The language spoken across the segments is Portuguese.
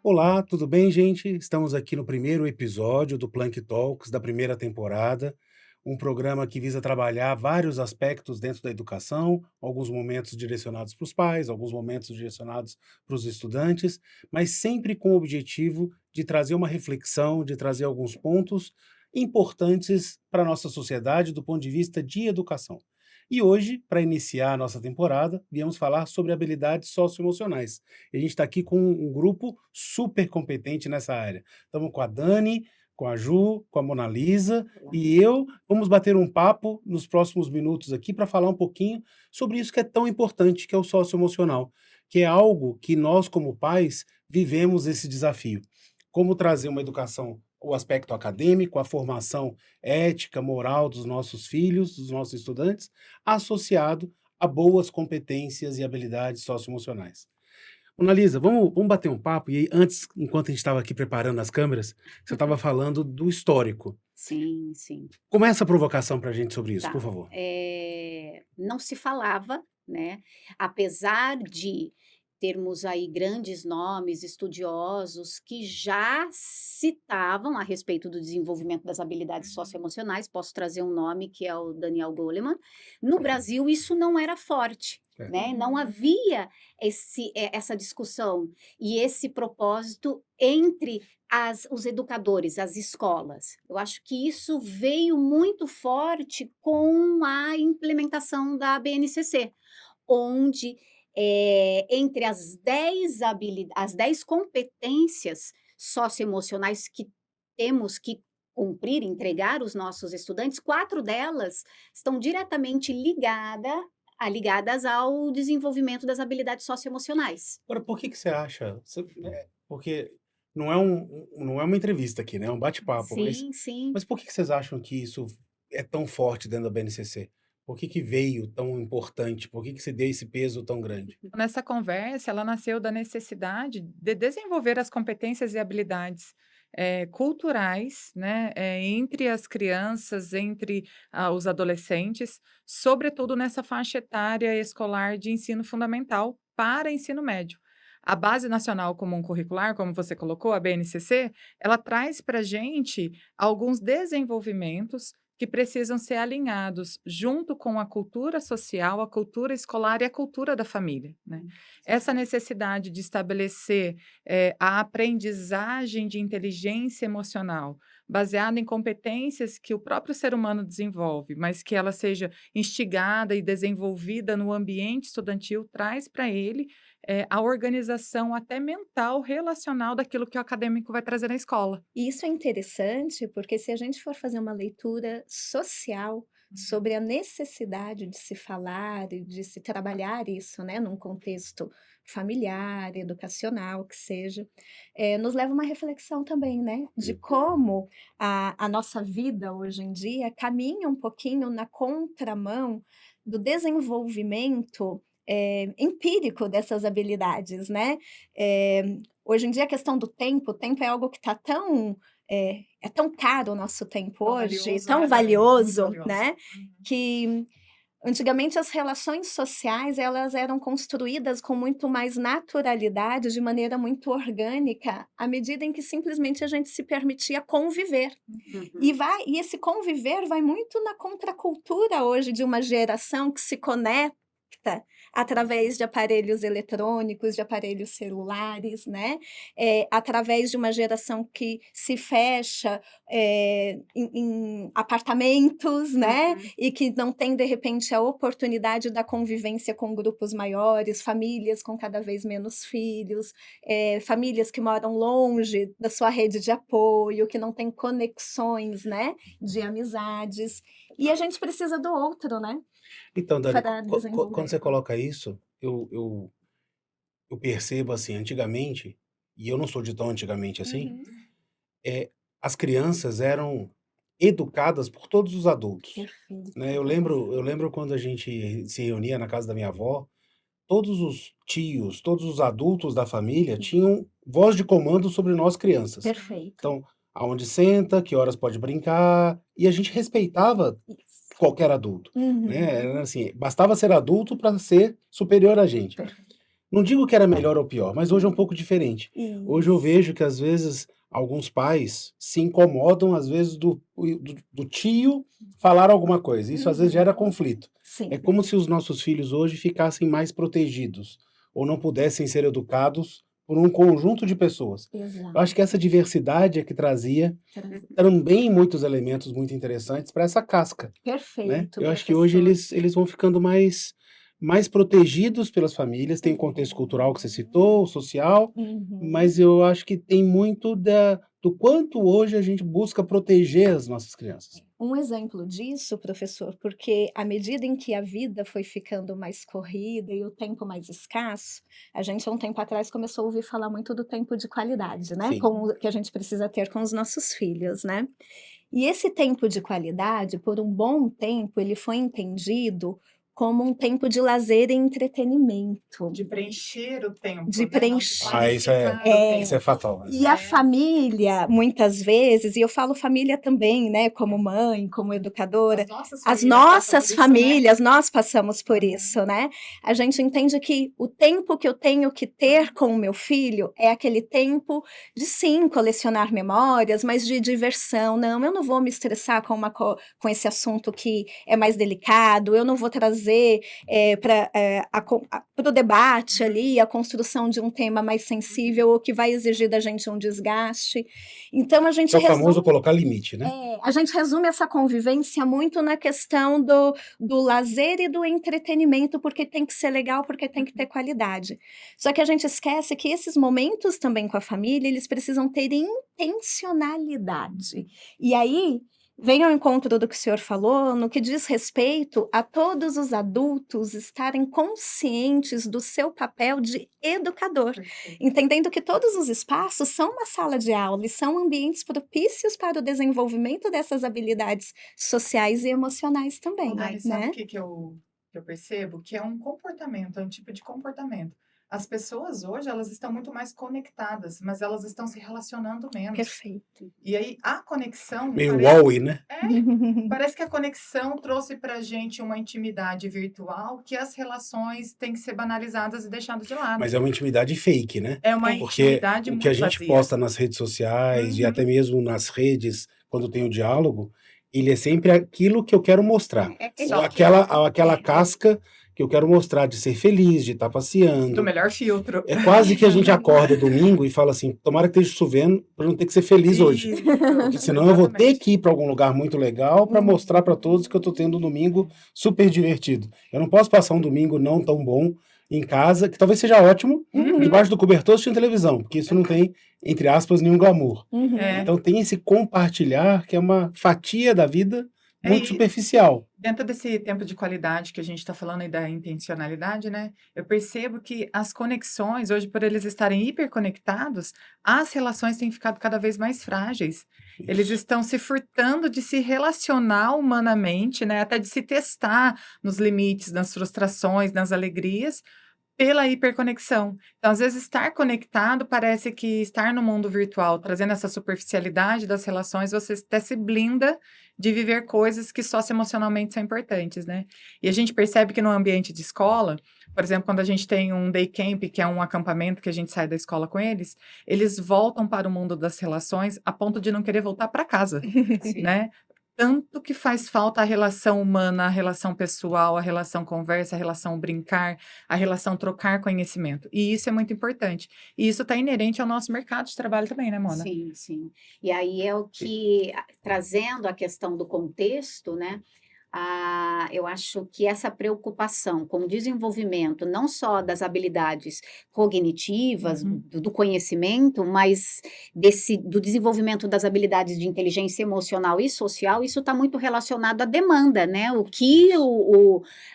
Olá, tudo bem, gente? Estamos aqui no primeiro episódio do Plank Talks da primeira temporada, um programa que visa trabalhar vários aspectos dentro da educação, alguns momentos direcionados para os pais, alguns momentos direcionados para os estudantes, mas sempre com o objetivo de trazer uma reflexão, de trazer alguns pontos importantes para a nossa sociedade do ponto de vista de educação. E hoje, para iniciar a nossa temporada, viemos falar sobre habilidades socioemocionais. E a gente está aqui com um grupo super competente nessa área. Estamos com a Dani, com a Ju, com a Mona Lisa e eu. Vamos bater um papo nos próximos minutos aqui para falar um pouquinho sobre isso que é tão importante, que é o socioemocional, que é algo que nós, como pais, vivemos esse desafio. Como trazer uma educação, o aspecto acadêmico, a formação ética, moral dos nossos filhos, dos nossos estudantes, associado a boas competências e habilidades socioemocionais. Analisa, vamos bater um papo. E aí, antes, enquanto a gente estava aqui preparando as câmeras, você estava falando do histórico. Sim, sim. Começa a provocação para a gente sobre isso, por Tá. favor. Não se falava, né, apesar de termos aí grandes nomes estudiosos que já citavam a respeito do desenvolvimento das habilidades socioemocionais, posso trazer um nome que é o Daniel Goleman. No Brasil isso não era forte, É. né, não havia essa discussão e esse propósito entre os educadores, as escolas. Eu acho que isso veio muito forte com a implementação da BNCC, onde, entre as 10 competências socioemocionais que temos que cumprir, entregar os nossos estudantes, 4 delas estão diretamente ligadas ao desenvolvimento das habilidades socioemocionais. Agora, por que que você acha? Porque não é uma entrevista aqui, né? É um bate-papo, Sim, sim. mas por que que vocês acham que isso é tão forte dentro da BNCC? Por que que veio tão importante? Por que que você deu esse peso tão grande? Nessa conversa, ela nasceu da necessidade de desenvolver as competências e habilidades, culturais, né, entre as crianças, entre, os adolescentes, sobretudo nessa faixa etária escolar de ensino fundamental para ensino médio. A Base Nacional Comum Curricular, como você colocou, a BNCC, ela traz para a gente alguns desenvolvimentos que precisam ser alinhados junto com a cultura social, a cultura escolar e a cultura da família, né. Essa necessidade de estabelecer, a aprendizagem de inteligência emocional, baseada em competências que o próprio ser humano desenvolve, mas que ela seja instigada e desenvolvida no ambiente estudantil, traz para ele, a organização até mental, relacional daquilo que o acadêmico vai trazer na escola. E isso é interessante, porque se a gente for fazer uma leitura social sobre a necessidade de se falar e de se trabalhar isso, né, num contexto familiar, educacional, que seja, nos leva a uma reflexão também, né, de como a nossa vida hoje em dia caminha um pouquinho na contramão do desenvolvimento, empírico dessas habilidades, né. Hoje em dia a questão do tempo, o tempo é algo que está tão, é tão caro o nosso tempo Tão hoje, valioso, tão né, Dani? Muito valioso, valioso. né, Uhum. que antigamente as relações sociais elas eram construídas com muito mais naturalidade, de maneira muito orgânica, à medida em que simplesmente a gente se permitia conviver. Uhum. E esse conviver vai muito na contracultura hoje de uma geração que se conecta através de aparelhos eletrônicos, de aparelhos celulares, né, através de uma geração que se fecha, em apartamentos, né, Uhum. e que não tem, de repente, a oportunidade da convivência com grupos maiores, famílias com cada vez menos filhos, famílias que moram longe da sua rede de apoio, que não têm conexões, né, de amizades, e a gente precisa do outro, né, Então, Dani, para quando desenvolver. você coloca isso, eu percebo assim, antigamente, e eu não sou de tão antigamente assim, Uhum. é, as crianças eram educadas por todos os adultos, Perfeito. né. Eu lembro quando a gente se reunia na casa da minha avó, todos os tios, todos os adultos da família Isso. tinham voz de comando sobre nós crianças. Perfeito. Então, aonde senta, que horas pode brincar, e a gente respeitava Isso. qualquer adulto, né? Uhum. Era assim, bastava ser adulto para ser superior a gente. Não digo que era melhor ou pior, mas hoje é um pouco diferente. Hoje eu Isso. vejo que às vezes alguns pais se incomodam, às vezes, do tio falar alguma coisa. Isso às vezes gera conflito. É Sim, como se os nossos filhos hoje ficassem mais protegidos ou não pudessem ser educados por um conjunto de pessoas. Eu exato. acho que essa diversidade é que trazia Traz- também muitos elementos muito interessantes para essa casca, né? Perfeito, Eu acho que hoje professor. eles vão ficando mais protegidos pelas famílias. Tem o contexto cultural que você citou, o social, Uhum. mas eu acho que tem muito do quanto hoje a gente busca proteger as nossas crianças. Um exemplo disso, professor, porque à medida em que a vida foi ficando mais corrida e o tempo mais escasso, a gente há um tempo atrás começou a ouvir falar muito do tempo de qualidade, né? Sim. Que a gente precisa ter com os nossos filhos, né? E esse tempo de qualidade, por um bom tempo, ele foi entendido como um tempo de lazer e entretenimento. De preencher o tempo, De né? Não de preencher. qualificar o É, Isso é tempo. fatal, né? e a É. família, muitas vezes, e eu falo família também, né, como mãe, como educadora, As nossas as famílias passam nossas por isso, né? famílias, nós passamos por Uhum. isso, né? A gente entende que o tempo que eu tenho que ter com o meu filho é aquele tempo de, sim, colecionar memórias, mas de diversão. Não, eu não vou me estressar com esse assunto que é mais delicado, eu não vou trazer para o debate ali a construção de um tema mais sensível ou que vai exigir da gente um desgaste. Então a gente É o famoso resume, colocar limite, né? a gente resume essa convivência muito na questão do lazer e do entretenimento, porque tem que ser legal, porque tem que ter qualidade. Só que a gente esquece que esses momentos também com a família, eles precisam ter intencionalidade. E aí vem ao encontro do que o senhor falou, no que diz respeito a todos os adultos estarem conscientes do seu papel de educador, Perfeito. entendendo que todos os espaços são uma sala de aula e são ambientes propícios para o desenvolvimento dessas habilidades sociais e emocionais Ô, também, Dani, sabe o né? que eu percebo? Que é um comportamento, é um tipo de comportamento. As pessoas hoje, elas estão muito mais conectadas, mas elas estão se relacionando menos. Perfeito. E aí, a conexão, Meio parece, Wall-E, né? parece que a conexão trouxe pra gente uma intimidade virtual que as relações têm que ser banalizadas e deixadas de lado. Mas é uma intimidade fake, né? É uma É. Porque intimidade o que a muito gente vazia. posta nas redes sociais e Uhum. até mesmo nas redes, quando tem o diálogo, ele é sempre aquilo que eu quero mostrar. Ele Ou Só aquela casca que eu quero mostrar de ser feliz, de estar do passeando. melhor filtro. É quase que a gente acorda domingo e fala assim, tomara que esteja chovendo para não ter que ser feliz hoje. Isso, Porque senão eu vou ter exatamente. que ir para algum lugar muito legal para mostrar para todos que eu estou tendo um domingo super divertido. Eu não posso passar um domingo não tão bom em casa, que talvez seja ótimo, Uhum. debaixo do cobertor assistindo televisão, porque isso não tem, entre aspas, nenhum glamour. Uhum. É. Então tem esse compartilhar que é uma fatia da vida muito E superficial. dentro desse tempo de qualidade que a gente está falando aí da intencionalidade, né? Eu percebo que as conexões, hoje, por eles estarem hiperconectados, as relações têm ficado cada vez mais frágeis. Eles Isso. estão se furtando de se relacionar humanamente, né? Até de se testar nos limites, nas frustrações, nas alegrias, pela hiperconexão. Então, às vezes, estar conectado parece que estar no mundo virtual, trazendo essa superficialidade das relações, você até se blinda de viver coisas que socioemocionalmente são importantes, né? E a gente percebe que no ambiente de escola, por exemplo, quando a gente tem um day camp, que é um acampamento que a gente sai da escola com eles voltam para o mundo das relações a ponto de não querer voltar para casa, Sim. né? Tanto que faz falta a relação humana, a relação pessoal, a relação conversa, a relação brincar, a relação trocar conhecimento. E isso é muito importante. E isso está inerente ao nosso mercado de trabalho também, né, Mona? Sim, sim. E aí é o que, trazendo a questão do contexto, né? Eu acho que essa preocupação com o desenvolvimento não só das habilidades cognitivas, Uhum. do conhecimento, mas do desenvolvimento das habilidades de inteligência emocional e social, isso está muito relacionado à demanda, né? O que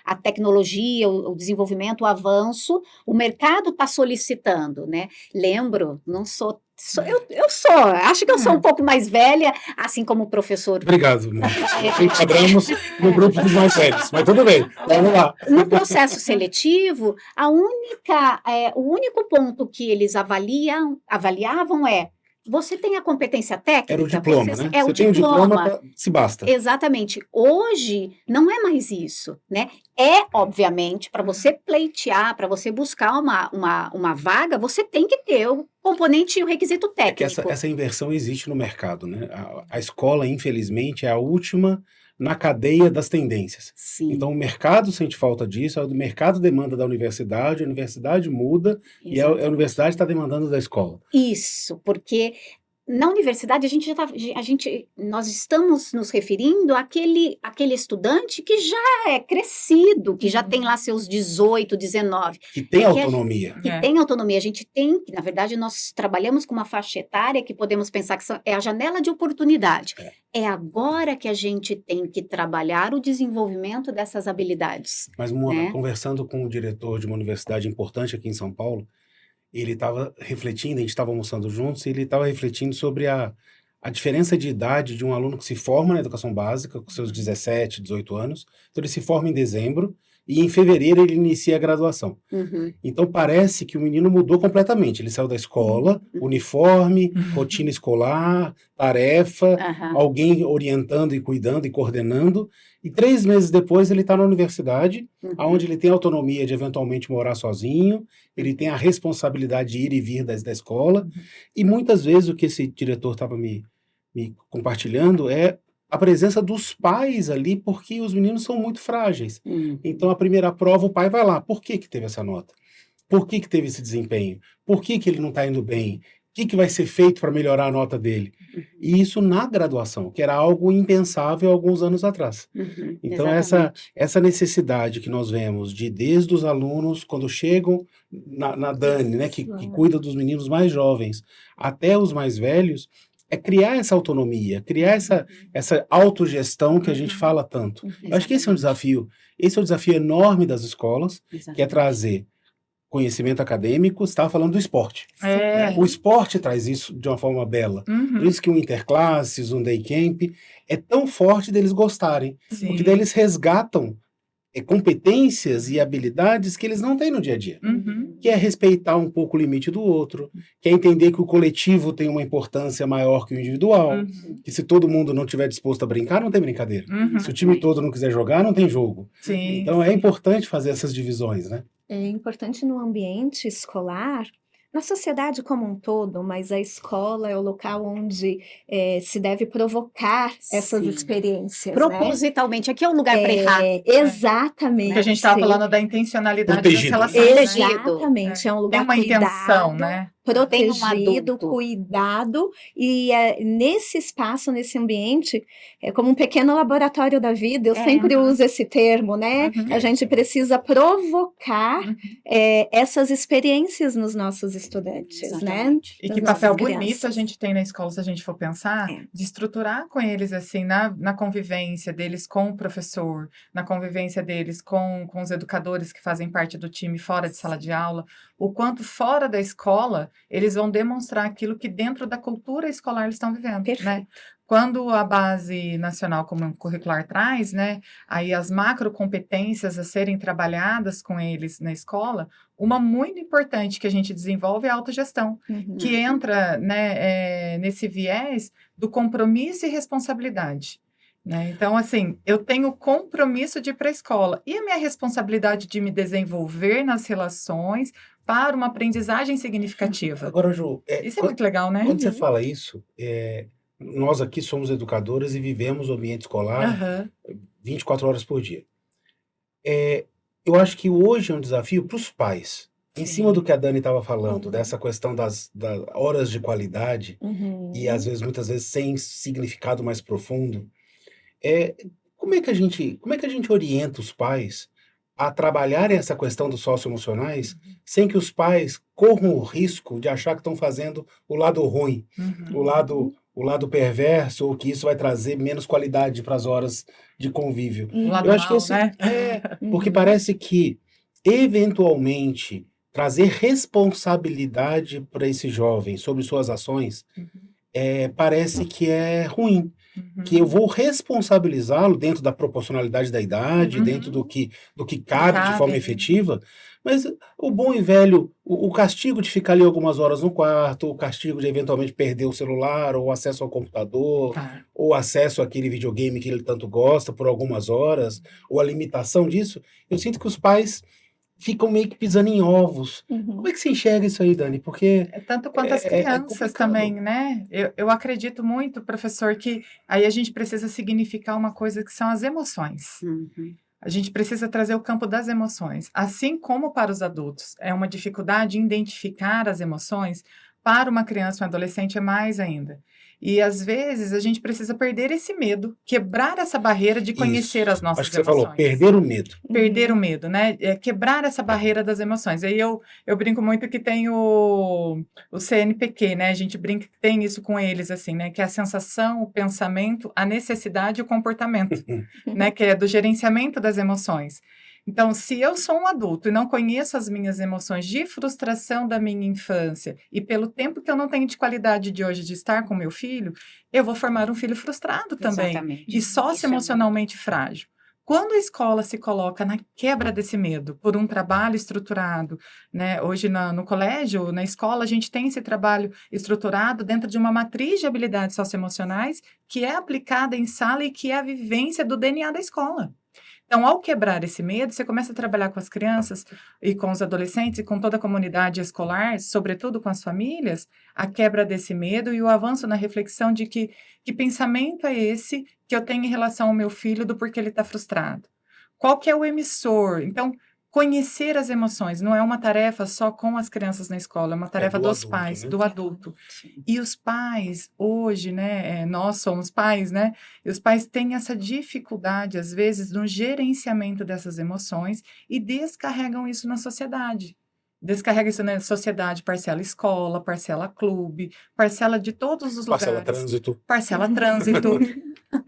a tecnologia, o desenvolvimento, o avanço, o mercado está solicitando, né? Lembro, não sou. Acho que eu sou um pouco mais velha, assim como o professor. Obrigado, amor. Enquadramos no grupo dos mais velhos, mas tudo bem, vamos lá. No processo seletivo, o único ponto que eles avaliavam é você tem a competência Era o técnica, diploma, você né? é o Você tem o diploma, diploma. se basta. Exatamente. Hoje não é mais isso, né? Obviamente, para você pleitear, para você buscar uma vaga, você tem que ter o componente e o requisito É que essa, técnico. essa inversão existe no mercado, né? A escola, infelizmente, é a última na cadeia das tendências. Então, Sim, o mercado sente falta disso, o mercado demanda da universidade, a universidade muda e a exatamente. universidade está demandando da escola. Isso, porque na universidade nós estamos nos referindo àquele estudante que já é crescido, que já tem lá seus 18, 19, Que tem que autonomia. que É. tem autonomia. A gente tem, na verdade, nós trabalhamos com uma faixa etária que podemos pensar que é a janela de oportunidade. É agora que a gente tem que trabalhar o desenvolvimento dessas habilidades, Mas, Mona, né? conversando com o diretor de uma universidade importante aqui em São Paulo, ele estava refletindo, a gente estava almoçando juntos, e ele estava refletindo sobre a diferença de idade de um aluno que se forma na educação básica, com seus 17, 18 anos. Então, ele se forma em dezembro, e em fevereiro ele inicia a graduação. Uhum, Então, parece que o menino mudou completamente. Ele saiu da escola, uniforme, rotina escolar, tarefa, aham, alguém orientando e cuidando e coordenando. E 3 meses depois ele está na universidade, uhum, onde ele tem autonomia de eventualmente morar sozinho, ele tem a responsabilidade de ir e vir da escola. E muitas vezes o que esse diretor estava me compartilhando é a presença dos pais ali, porque os meninos são muito frágeis. uhum. Então, a primeira prova, o pai vai lá. Por que que teve essa nota? Por que que teve esse desempenho? Por que que ele não está indo bem? O que que vai ser feito para melhorar a nota dele? E isso na graduação, que era algo impensável alguns anos atrás. Uhum, Então, exatamente. essa necessidade que nós vemos de, desde os alunos, quando chegam na Dani, né, que cuida dos meninos mais jovens, até os mais velhos, é criar essa autonomia, criar essa autogestão que a gente fala tanto. Eu acho que esse é um Exatamente. desafio. Esse é um desafio enorme das escolas, que é Exatamente. trazer conhecimento acadêmico. Você estava falando do esporte. É. O esporte traz isso de uma forma bela. Por Uhum. isso que um interclasses, um day camp, é tão forte deles gostarem. Porque daí Sim. eles resgatam competências e habilidades que eles não têm no dia a dia. Uhum. Que é respeitar um pouco o limite do outro, que é entender que o coletivo tem uma importância maior que o individual, Uhum. que se todo mundo não estiver disposto a brincar, não tem brincadeira. Uhum. Se o time todo não quiser jogar, não tem jogo. Sim, Então é sim. importante fazer essas divisões, né? É importante no ambiente escolar, na sociedade como um todo, mas a escola é o local onde se deve provocar essas Sim. experiências, né? Propositalmente, aqui é o lugar para errar. Exatamente. Porque a gente estava falando da intencionalidade das Protegido. relações, né? Exatamente, é um Tem lugar uma intenção, cuidado, né? Tem um protegido, adulto. cuidado, e nesse espaço, nesse ambiente, é como um pequeno laboratório da vida. Eu sempre uso esse termo, né? Uhum. A gente precisa provocar Uhum. essas experiências nos nossos estudantes, né? Exatamente. E Das que nossas papel bonito a crianças. gente tem na escola, se a gente for pensar, É. de estruturar com eles, assim, na convivência deles com o professor, na convivência deles com os educadores que fazem parte do time fora de sala de aula, o quanto fora da escola eles vão demonstrar aquilo que dentro da cultura escolar eles estão vivendo, né? Perfeito. Quando a Base Nacional Comum Curricular traz, né, aí as macrocompetências a serem trabalhadas com eles na escola, uma muito importante que a gente desenvolve é a autogestão, Uhum. que entra, né, nesse viés do compromisso e responsabilidade. Né? Então, assim, eu tenho compromisso de ir para a escola e a minha responsabilidade de me desenvolver nas relações para uma aprendizagem significativa. Agora, Ju, Isso é muito legal, né? quando você fala isso, nós aqui somos educadores e vivemos o ambiente escolar Aham. 24 horas por dia. Eu acho que hoje é um desafio para os pais. Em cima do que a Dani estava falando, dessa questão das horas de qualidade, Uhum. e às vezes, muitas vezes, sem significado mais profundo, como é que a gente orienta os pais a trabalharem essa questão dos socioemocionais sem que os pais corram o risco de achar que estão fazendo o lado ruim, Uhum. o lado perverso, ou que isso vai trazer menos qualidade para as horas de convívio? O lado Eu acho que mal, esse né? porque Uhum. parece que, eventualmente, trazer responsabilidade para esse jovem sobre suas ações, parece que é ruim. que eu Uhum. vou responsabilizá-lo dentro da proporcionalidade da idade, dentro Uhum. do que Que cabe de cabe forma ali, né? efetiva, mas o bom e velho, o castigo de ficar ali algumas horas no quarto, o castigo de eventualmente perder o celular, ou acesso ao computador, Tá. ou acesso àquele videogame que ele tanto gosta por algumas horas, ou a limitação disso, eu sinto que os pais ficam meio que pisando em ovos. Como Uhum. é que você enxerga isso aí, Dani? Porque É tanto quanto as é crianças também, complicado. né? Eu acredito muito, professor, que aí a gente precisa significar uma coisa que são as emoções. Uhum. A gente precisa trazer o campo das emoções. Assim como para os adultos é uma dificuldade em identificar as emoções, para uma criança ou um adolescente é mais ainda. E às vezes a gente precisa perder esse medo, quebrar essa barreira de conhecer as Isso. Acho nossas que você falou, emoções. perder o medo. Perder o Uhum. medo, né? Quebrar essa barreira das emoções. Aí eu brinco muito que tem o CNPq, né? A gente brinca que tem isso com eles, assim, né? Que é a sensação, o pensamento, a necessidade e o comportamento, né? Que é do gerenciamento das emoções. Então, se eu sou um adulto e não conheço as minhas emoções de frustração da minha infância e pelo tempo que eu não tenho de qualidade de hoje de estar com meu filho, eu vou formar um filho frustrado também e Exatamente. Isso é muito socioemocionalmente frágil. Quando a escola se coloca na quebra desse medo por um trabalho estruturado, né? Hoje no colégio, na escola, a gente tem esse trabalho estruturado dentro de uma matriz de habilidades socioemocionais que é aplicada em sala e que é a vivência do DNA da escola. Então, ao quebrar esse medo, você começa a trabalhar com as crianças e com os adolescentes e com toda a comunidade escolar, sobretudo com as famílias, a quebra desse medo e o avanço na reflexão de que pensamento é esse que eu tenho em relação ao meu filho do porquê ele está frustrado. Qual que é o emissor? Então, conhecer as emoções não é uma tarefa só com as crianças na escola, é uma É tarefa do dos adulto, pais, né? do É do adulto. adulto. Sim. E os pais, hoje, né, nós somos pais, né? E os pais têm essa dificuldade, às vezes, no gerenciamento dessas emoções e descarregam isso na sociedade. Descarrega isso na sociedade, parcela escola, parcela clube, parcela de todos os Parcela lugares, trânsito. parcela trânsito,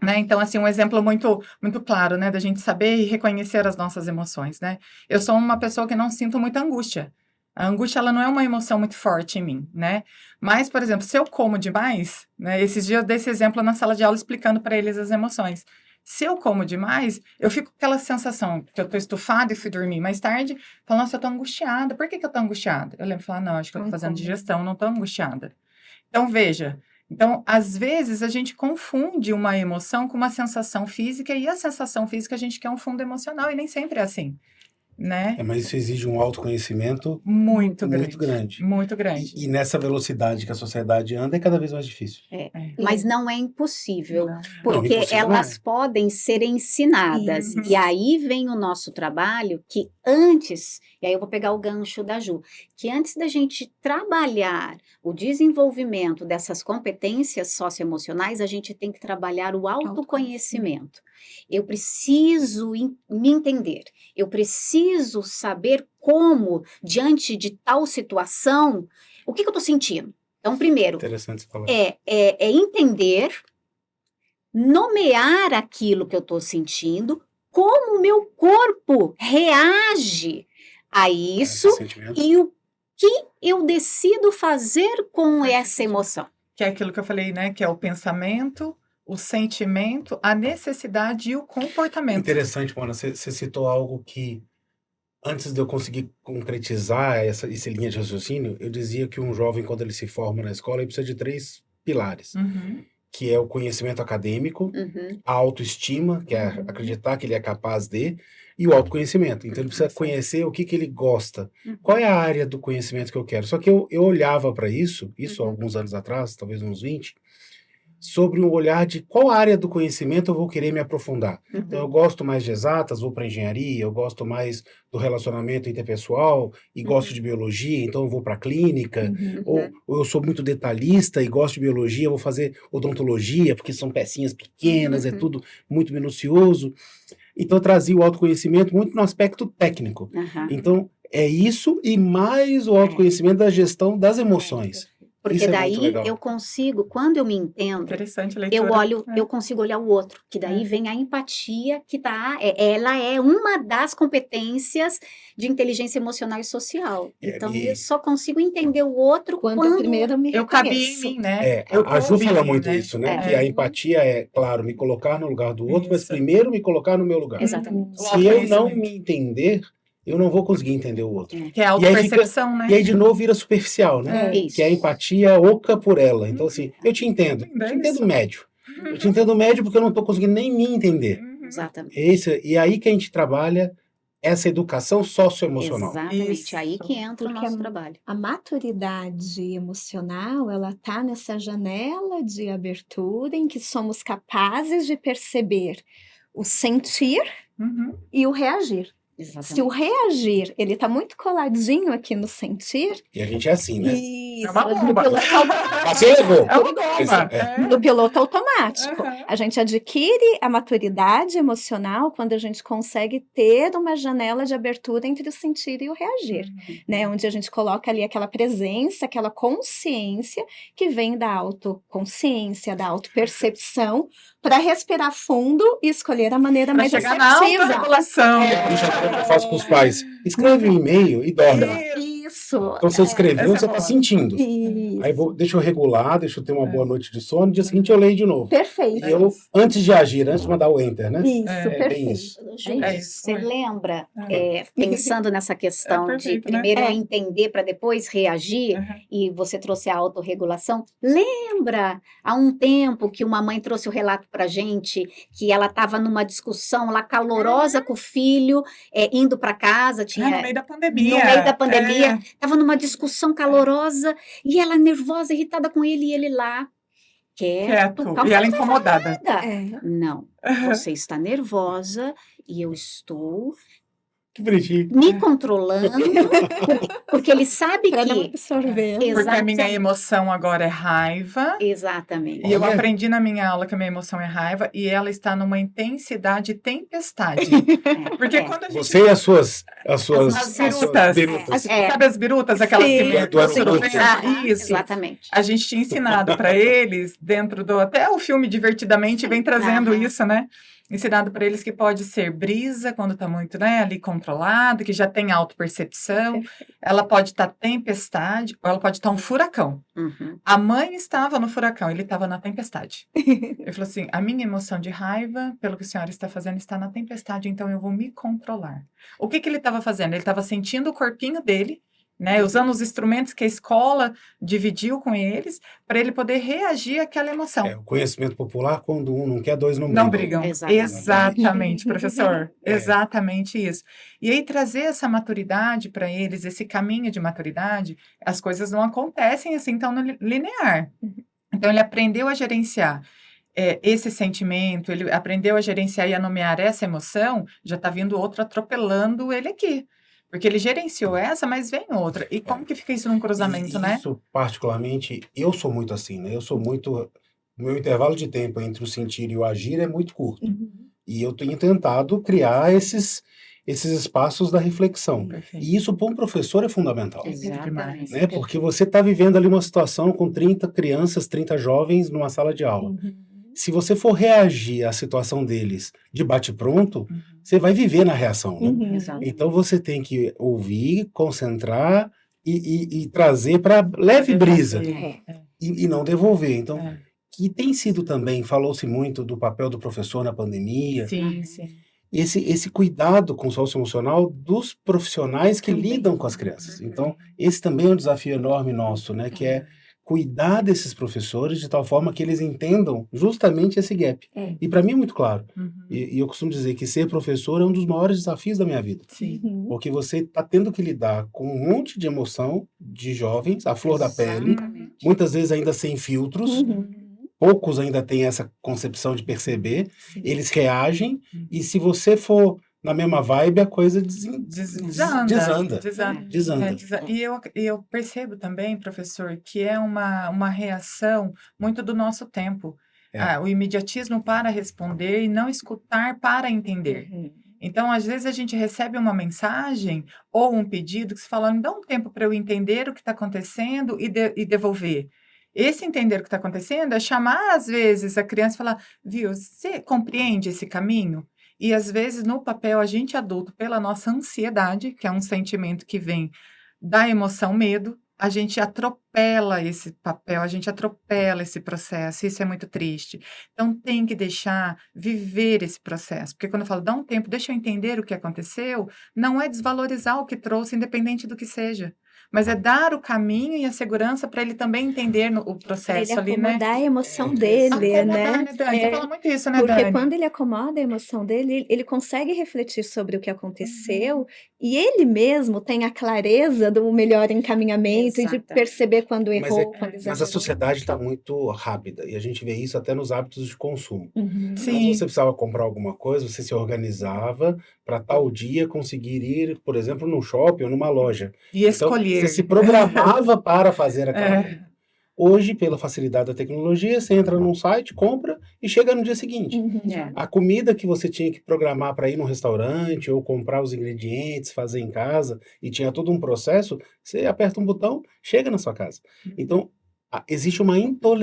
né? Então, assim, um exemplo muito, muito claro, né, da gente saber e reconhecer as nossas emoções, né? Eu sou uma pessoa que não sinto muita angústia. A angústia, ela não é uma emoção muito forte em mim, né? Mas, por exemplo, se eu como demais, né? Esses dias eu dei esse exemplo na sala de aula explicando para eles as emoções. Se eu como demais, eu fico com aquela sensação que eu tô estufada e fui dormir mais tarde, falo, nossa, eu tô angustiada. Por que eu tô angustiada? Eu lembro de falar, não, acho que eu tô Um fazendo incômodo. digestão, não tô angustiada. Então, veja, então, às vezes, a gente confunde uma emoção com uma sensação física, e a sensação física a gente quer um fundo emocional, e nem sempre é assim, né? Mas isso exige um autoconhecimento Muito muito grande, grande. muito grande. E nessa velocidade que a sociedade anda, é cada vez mais difícil. É, É, mas É. não é impossível, não. Não, porque impossível não elas é. podem ser ensinadas. Uhum. E aí vem o nosso trabalho, que antes, e aí eu vou pegar o gancho da Ju, que antes da gente trabalhar o desenvolvimento dessas competências socioemocionais, a gente tem que trabalhar o autoconhecimento. Eu preciso me entender, eu preciso saber como, diante de tal situação, o que eu estou sentindo. Então, primeiro, Interessante você falar isso. é entender, nomear aquilo que eu estou sentindo, como o meu corpo reage a isso Esses sentimentos. e o que eu decido fazer com Faz essa sentido. emoção. Que é aquilo que eu falei, né? Que é o pensamento, o sentimento, a necessidade e o comportamento. Interessante, Mona, você citou algo que, antes de eu conseguir concretizar essa linha de raciocínio, eu dizia que um jovem, quando ele se forma na escola, ele precisa de 3 pilares, Uhum, que é o conhecimento acadêmico, Uhum, a autoestima, que é uhum, acreditar que ele é capaz de, e o autoconhecimento. Então ele precisa isso aí. conhecer o que ele gosta. uhum, Qual é a área do conhecimento que eu quero? Só que eu olhava para isso há uhum, alguns anos atrás, talvez uns 20, sobre um olhar de qual área do conhecimento eu vou querer me aprofundar. Então, eu uhum, gosto mais de exatas, vou para engenharia, eu gosto mais do relacionamento interpessoal e gosto de uhum, biologia, então eu vou para clínica, Uhum. ou eu sou muito detalhista e gosto de biologia, eu vou fazer odontologia, porque são pecinhas pequenas, é uhum, tudo muito minucioso. Então, eu trazia o autoconhecimento muito no aspecto técnico. aham, Então, é isso e mais o é, autoconhecimento da gestão das é. emoções. Porque Isso é muito daí legal. eu consigo, quando eu me entendo, Interessante a eu leitura. olho, eu consigo olhar o outro, que daí vem a empatia, ela é uma das competências de inteligência emocional e social. Então, eu E só consigo entender o outro Quando eu quando primeiro me Eu cabia em reconheço. mim, né? a Eu a Ju coube em fala mim, muito né? isso, né? É. Que a empatia é, claro, me colocar no lugar do outro, mas Isso. primeiro me colocar no meu lugar. Exatamente. O Se eu não autoconhecimento. me entender, eu não vou conseguir entender o outro. É. Que é a E aí fica, autopercepção, e né? aí de novo vira superficial, né? É. Que é a Isso. empatia oca por ela. Então, assim, eu te entendo. Linda, Eu te é entendo isso. médio. Eu te entendo médio porque eu não estou conseguindo nem me entender. Exatamente. E aí que a gente trabalha essa educação socioemocional. Exatamente. Aí que Isso. entra o Porque nosso trabalho. a maturidade emocional, ela tá nessa janela de abertura em que somos capazes de perceber o sentir Uhum. e o reagir. Se o Exatamente. reagir, ele tá muito coladinho aqui no sentir, E a gente é assim, né? É isso, uma no bomba. piloto automático. Você levou. É uma bomba. É. No piloto automático. Aham. A gente adquire a maturidade emocional quando a gente consegue ter uma janela de abertura entre o sentir e o reagir, né? Onde a gente coloca ali aquela presença, aquela consciência que vem da autoconsciência, da autopercepção, para respirar fundo e escolher a maneira Pra mais chegar na assertiva. autorregulação. Eu faço com os pais. Escreve um e-mail e dorme. Isso. Então você escreveu, Essa é você está boa. sentindo. Isso. Aí deixa eu regular, deixa eu ter uma boa noite de sono. No dia seguinte eu leio de novo. Perfeito. E eu, antes de agir, antes de mandar o enter, né? Isso, É bem perfeito. isso. Ju, É isso. você lembra, É. pensando nessa questão de perfeito, né? primeiro É. entender para depois reagir, Aham. e você trouxe a autorregulação? Lembra há um tempo que uma mãe trouxe o relato para gente que ela estava numa discussão lá calorosa com o filho, indo para casa, Ah, no meio da pandemia. no meio da pandemia, É. estava numa discussão calorosa e ela nervosa, irritada com ele e ele lá, quieto, Quieto. calma, E ela incomodada. nada. É. Não, você está nervosa e eu estou Que bonitinho. me controlando, porque ele sabe Para não que. absorver. Exato. Porque a minha emoção agora é raiva. Exatamente. E eu Olha. aprendi na minha aula que a minha emoção é raiva e ela está numa intensidade tempestade. Porque quando a gente. Você e as suas As É. birutas. Sabe as birutas, aquelas Sim. que me Do aeroporto. Isso. Exatamente. A gente tinha ensinado para eles, dentro do. Até o filme Divertidamente vem trazendo Aham. isso, né? Ensinado para eles que pode ser brisa, quando está muito, né, ali controlado, que já tem autopercepção. Ela pode estar tempestade, ou ela pode estar um furacão. Uhum. A mãe estava no furacão, ele estava na tempestade. Ele falou assim: a minha emoção de raiva, pelo que a senhora está fazendo, está na tempestade, então eu vou me controlar. O que ele estava fazendo? Ele estava sentindo o corpinho dele, né, usando os instrumentos que a escola dividiu com eles, para ele poder reagir àquela emoção. O conhecimento popular, quando um não quer, dois não Não brigam. brigam. Exatamente. Exatamente, professor. É. Exatamente isso. E aí, trazer essa maturidade para eles, esse caminho de maturidade, as coisas não acontecem assim tão linear. Então, ele aprendeu a gerenciar esse sentimento, ele aprendeu a gerenciar e a nomear essa emoção, já está vindo outra atropelando ele aqui. Porque ele gerenciou essa, mas vem outra. E como que fica isso num cruzamento, né? Isso, particularmente, eu sou muito assim, né? Eu sou muito. O meu intervalo de tempo entre o sentir e o agir é muito curto. E eu tenho tentado criar esses espaços da reflexão. Perfeito. E isso, para um professor, é fundamental. Exatamente. Né? Porque você está vivendo ali uma situação com 30 crianças, 30 jovens numa sala de aula. Se você for reagir à situação deles de bate-pronto, você vai viver na reação, né? Exato. Então você tem que ouvir, concentrar e trazer para leve brisa e não devolver. Então, que tem sido também, falou-se muito do papel do professor na pandemia, Sim, sim. esse cuidado com o socioemocional dos profissionais que Também. lidam com as crianças. Então, esse também é um desafio enorme nosso, né? Que é cuidar desses professores de tal forma que eles entendam justamente esse gap. E para mim é muito claro. E eu costumo dizer que ser professor é um dos maiores desafios da minha vida. Sim. Porque você está tendo que lidar com um monte de emoção de jovens, à flor da pele, Exatamente. muitas vezes ainda sem filtros, poucos ainda têm essa concepção de perceber, eles reagem, e se você for na mesma vibe, a coisa desanda. E eu percebo também, professor, que é uma reação muito do nosso tempo. O imediatismo para responder e não escutar para entender. Então, às vezes, a gente recebe uma mensagem ou um pedido que se fala, me dá um tempo para eu entender o que está acontecendo e devolver. Esse entender o que está acontecendo é chamar, às vezes, a criança e falar, viu, você compreende esse caminho? E, às vezes, no papel, a gente adulto, pela nossa ansiedade, que é um sentimento que vem da emoção medo, a gente atropela esse papel, a gente atropela esse processo, isso é muito triste. Então tem que deixar viver esse processo, porque quando eu falo, dá um tempo, deixa eu entender o que aconteceu, não é desvalorizar o que trouxe, independente do que seja, mas é dar o caminho e a segurança para ele também entender o Para ele processo ali, né? acomodar a emoção Interessante. dele, Acomodar, né? né, Dani? Você fala muito isso, né, Porque Dani? quando ele acomoda a emoção dele, ele consegue refletir sobre o que Uhum. aconteceu e ele mesmo tem a clareza do melhor encaminhamento e de Exatamente. perceber quando Mas, errou, quando mas a exagerou. sociedade está muito rápida e a gente vê isso até nos hábitos de consumo. Uhum. Antes Sim, você precisava comprar alguma coisa, você se organizava para tal dia conseguir ir, por exemplo, num shopping ou numa loja. e Então, você se escolher. programava para fazer aquela É, compra. Hoje, pela facilidade da tecnologia, você entra num site, compra e chega no dia seguinte. Uhum. É. A comida que você tinha que programar para ir num restaurante ou comprar os ingredientes, fazer em casa, e tinha todo um processo, você aperta um botão, chega na sua casa. Então, existe uma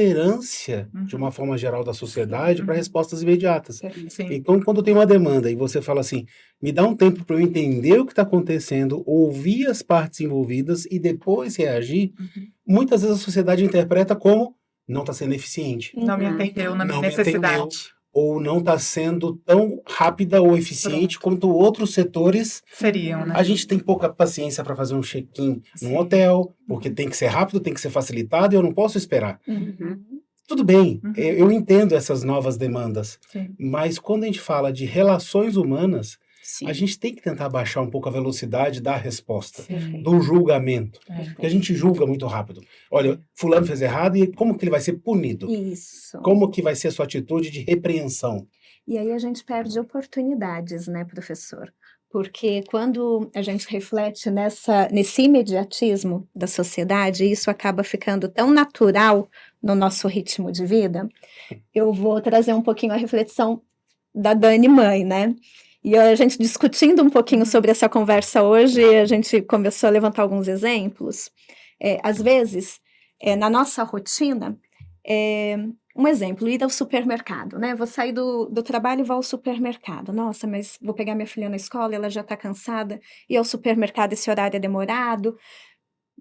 intolerância, de uhum, uma forma geral, da sociedade para uhum, respostas imediatas. sim, Então, quando tem uma demanda e você fala assim, me dá um tempo para eu entender o que está acontecendo, ouvir as partes envolvidas e depois reagir, uhum. muitas vezes a sociedade interpreta como não está sendo eficiente, Não me Uhum. atendeu na minha não me atendeu, necessidade. ou não está sendo tão rápida ou eficiente Pronto. quanto outros setores. Seriam, né? A gente tem pouca paciência para fazer um check-in num Sim. hotel, porque tem que ser rápido, tem que ser facilitado e eu não posso esperar. Uhum. Tudo bem, Uhum. eu entendo essas novas demandas, Sim. mas quando a gente fala de relações humanas, Sim. a gente tem que tentar baixar um pouco a velocidade da resposta, Sim. do julgamento, É. porque a gente julga muito rápido. Olha, fulano fez errado e como que ele vai ser punido? Isso. Como que vai ser a sua atitude de repreensão? E aí a gente perde oportunidades, né, professor? Porque quando a gente reflete nesse imediatismo da sociedade, isso acaba ficando tão natural no nosso ritmo de vida. Eu vou trazer um pouquinho a reflexão da Dani mãe, né? E a gente discutindo um pouquinho sobre essa conversa hoje, a gente começou a levantar alguns exemplos. Às vezes, na nossa rotina, um exemplo, ir ao supermercado, né? Vou sair do trabalho e vou ao supermercado. Nossa, mas vou pegar minha filha na escola, ela já está cansada. Ir ao supermercado, esse horário é demorado.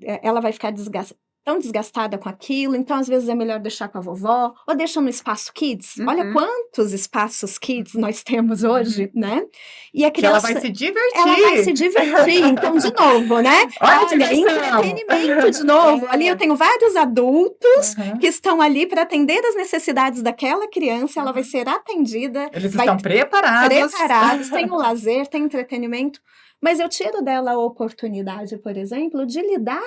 Ela vai ficar tão desgastada com aquilo, então às vezes é melhor deixar com a vovó, ou deixa no espaço kids. Olha Uhum. quantos espaços kids nós temos hoje, né? E a Que ela criança... vai se divertir. Ela vai se divertir, então, de novo, né? Olha a Olha, diversão. entretenimento de novo. Ali eu tenho vários adultos Uhum. que estão ali para atender as necessidades daquela criança, ela vai ser atendida, Eles vai estão preparados. tem o lazer, tem entretenimento, mas eu tiro dela a oportunidade, por exemplo, de lidar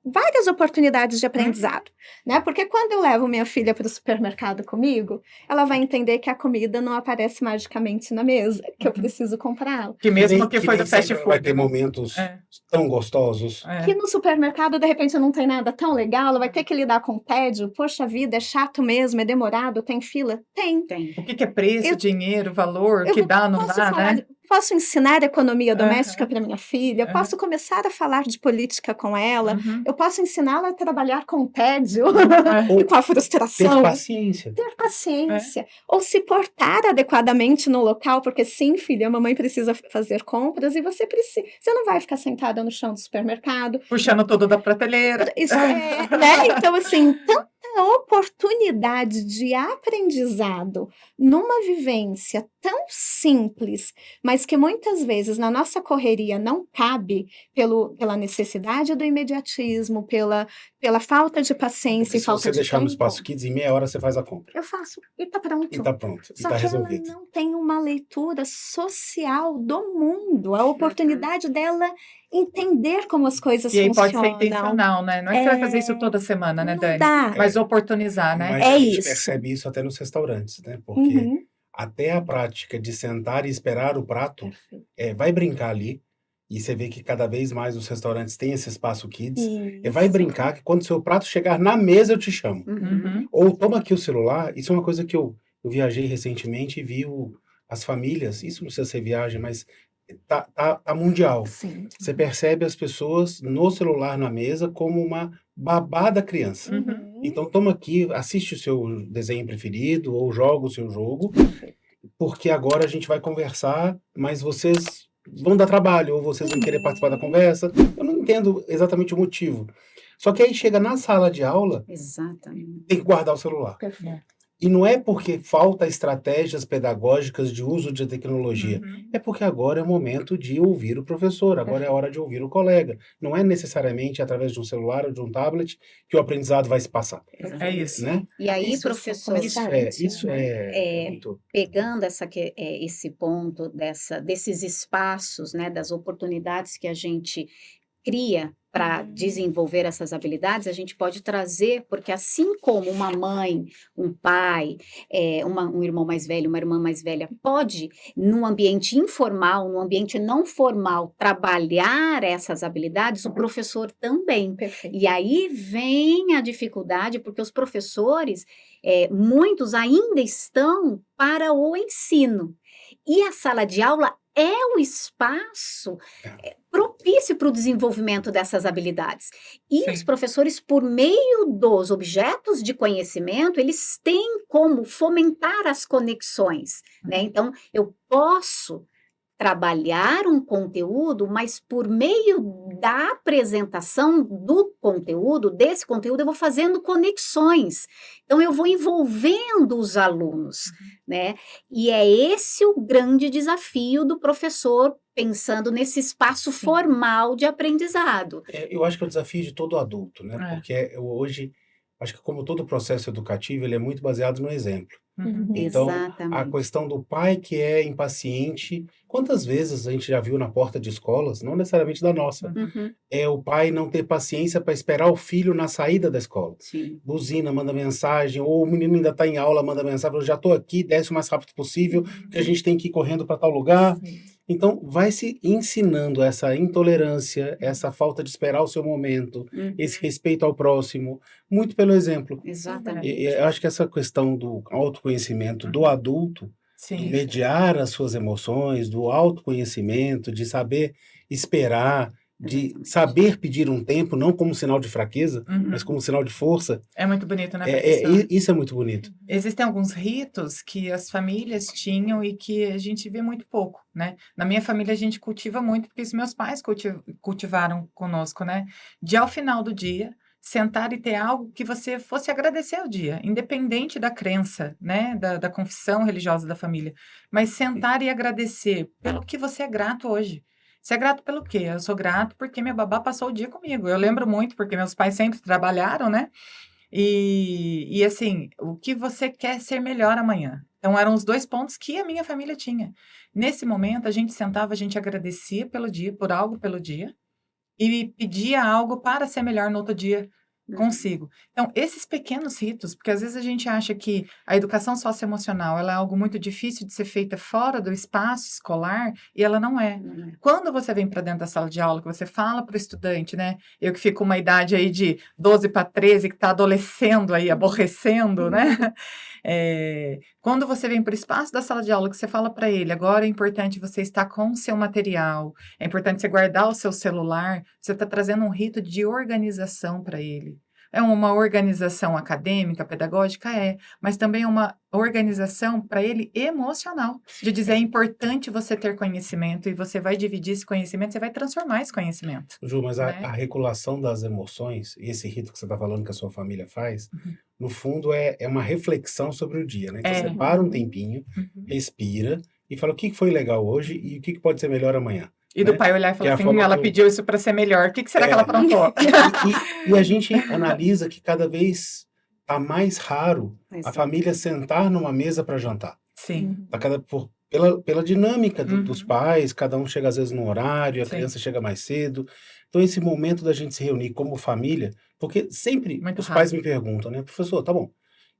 várias oportunidades de aprendizado, né? Porque quando eu levo minha filha para o supermercado comigo, ela vai entender que a comida não aparece magicamente na mesa, que eu preciso comprá-la. Que mesmo nem- que foi nem do fast sempre vai food. ter momentos É. tão gostosos. É. Que no supermercado, de repente, não tem nada tão legal, ela vai ter que lidar com tédio. Poxa vida, é chato mesmo, é demorado, tem fila? Tem. Tem. O que é preço, Eu- dinheiro, valor, Eu que dá, não posso dá, falar né? posso ensinar economia doméstica Aham. para minha filha, Aham. posso começar a falar de política com ela, Uhum. eu posso ensiná-la a trabalhar com o tédio É. e com a Ter frustração. paciência. Ter paciência, ou se portar adequadamente no local, porque sim, filha, a mamãe precisa fazer compras e você precisa. Você não vai ficar sentada no chão do supermercado. Puxando tudo da prateleira. Isso né? Então, assim, tanta oportunidade de aprendizado numa vivência tão simples, mas que muitas vezes na nossa correria não cabe pela necessidade do imediatismo, pela falta de paciência e Se falta você de deixar no tempo. espaço kids, em meia hora você faz a compra. Eu faço e tá pronto. E tá pronto. E Só tá que ela resolvido. não tem uma leitura social do mundo, a oportunidade dela entender como as coisas E aí pode funcionam. ser intencional, né? Não é que você vai fazer isso toda semana, né, Não Dani? dá. Mas oportunizar, né? Mas É a gente isso. percebe isso até nos restaurantes, né? Porque Uhum. até a prática de sentar e esperar o prato, Perfeito. vai brincar ali, e você vê que cada vez mais os restaurantes têm esse espaço kids, Isso. vai brincar que quando seu prato chegar na mesa eu te chamo. Uhum. Uhum. Ou toma aqui o celular, isso é uma coisa que eu viajei recentemente e vi as famílias, isso não precisa ser viagem, mas tá mundial. Sim. Você percebe as pessoas no celular na mesa como uma babá da criança. Uhum. Então toma aqui, assiste o seu desenho preferido ou joga o seu jogo, porque agora a gente vai conversar, mas vocês vão dar trabalho ou vocês vão querer participar da conversa. Eu não entendo exatamente o motivo. Só que aí chega na sala de aula, Exatamente. tem que guardar o celular. Perfeito. E não é porque falta estratégias pedagógicas de uso de tecnologia. Uhum. É porque agora é o momento de ouvir o professor, agora é a hora de ouvir o colega. Não é necessariamente através de um celular ou de um tablet que o aprendizado vai se passar, É isso. né? E aí, Isso professor, Isso é muito... pegando esse ponto desses espaços, né, das oportunidades que a gente cria para desenvolver essas habilidades, a gente pode trazer, porque assim como uma mãe, um pai, um irmão mais velho, uma irmã mais velha, pode, num ambiente informal, num ambiente não formal, trabalhar essas habilidades, o professor também. Perfeito. E aí vem a dificuldade, porque os professores, muitos ainda estão para o ensino. E a sala de aula é o espaço propício para o desenvolvimento dessas habilidades. E os Sim. professores, por meio dos objetos de conhecimento, eles têm como fomentar as conexões, né? Então, eu posso trabalhar um conteúdo, mas por meio da apresentação do conteúdo, desse conteúdo, eu vou fazendo conexões. Então, eu vou envolvendo os alunos, né? E é esse o grande desafio do professor, pensando nesse espaço formal de aprendizado. Eu acho que é o desafio de todo adulto, né? É. Porque hoje, acho que como todo processo educativo, ele é muito baseado no exemplo. Uhum. Então, a Exatamente. questão do pai que é impaciente, quantas vezes a gente já viu na porta de escolas, não necessariamente da nossa, Uhum, é o pai não ter paciência para esperar o filho na saída da escola. sim. Buzina, manda mensagem, ou o menino ainda está em aula, manda mensagem, eu já estou aqui, desce o mais rápido possível, porque a gente tem que ir correndo para tal lugar. Então, vai se ensinando essa intolerância, essa falta de esperar o seu momento, Uhum, esse respeito ao próximo, muito pelo exemplo. exatamente. E eu acho que essa questão do autoconhecimento do adulto, de Sim. mediar as suas emoções, do autoconhecimento, de saber esperar, de Exatamente. saber pedir um tempo, não como sinal de fraqueza, Uhum. mas como sinal de força, É muito bonito, né, professor? isso é muito bonito. Existem alguns ritos que as famílias tinham e que a gente vê muito pouco, né? Na minha família a gente cultiva muito, porque os meus pais cultivaram conosco, né? De ao final do dia, sentar e ter algo que você fosse agradecer ao dia, independente da crença, né? Da confissão religiosa da família. Mas sentar e agradecer pelo que você é grato hoje. Você é grato pelo quê? Eu sou grato porque minha babá passou o dia comigo. Eu lembro muito, porque meus pais sempre trabalharam, né? E assim, o que você quer ser melhor amanhã? Então, eram os 2 pontos que a minha família tinha. Nesse momento, a gente sentava, a gente agradecia pelo dia, por algo pelo dia, e pedia algo para ser melhor no outro dia consigo. Então, esses pequenos ritos, porque às vezes a gente acha que a educação socioemocional ela é algo muito difícil de ser feita fora do espaço escolar, e ela não é. Não é? Quando você vem para dentro da sala de aula, que você fala para o estudante, né? Eu que fico com uma idade aí de 12 para 13, que está adolescendo aí, aborrecendo, né? Quando você vem para o espaço da sala de aula, que você fala para ele, agora é importante você estar com o seu material, é importante você guardar o seu celular, você está trazendo um rito de organização para ele. É uma organização acadêmica, pedagógica? Mas também é uma organização para ele emocional, de dizer é importante você ter conhecimento e você vai dividir esse conhecimento, você vai transformar esse conhecimento. Ju, mas Né? a regulação das emoções, e esse rito que você está falando que a sua família faz, no fundo é uma reflexão sobre o dia, né? Então você para um tempinho, respira e fala o que foi legal hoje e o que pode ser melhor amanhã. E do né? pai olhar e Que é falar a assim, forma ela que eu- pediu isso para ser melhor, o que será que ela aprontou? E a gente analisa que cada vez está mais raro a Exato. família sentar numa mesa para jantar. Sim. Tá pela dinâmica dos Uhum. pais, cada um chega às vezes no horário, a Sim. criança chega mais cedo. Então, esse momento da gente se reunir como família, porque sempre Muito os pais rápido. me perguntam, né, professor, tá bom,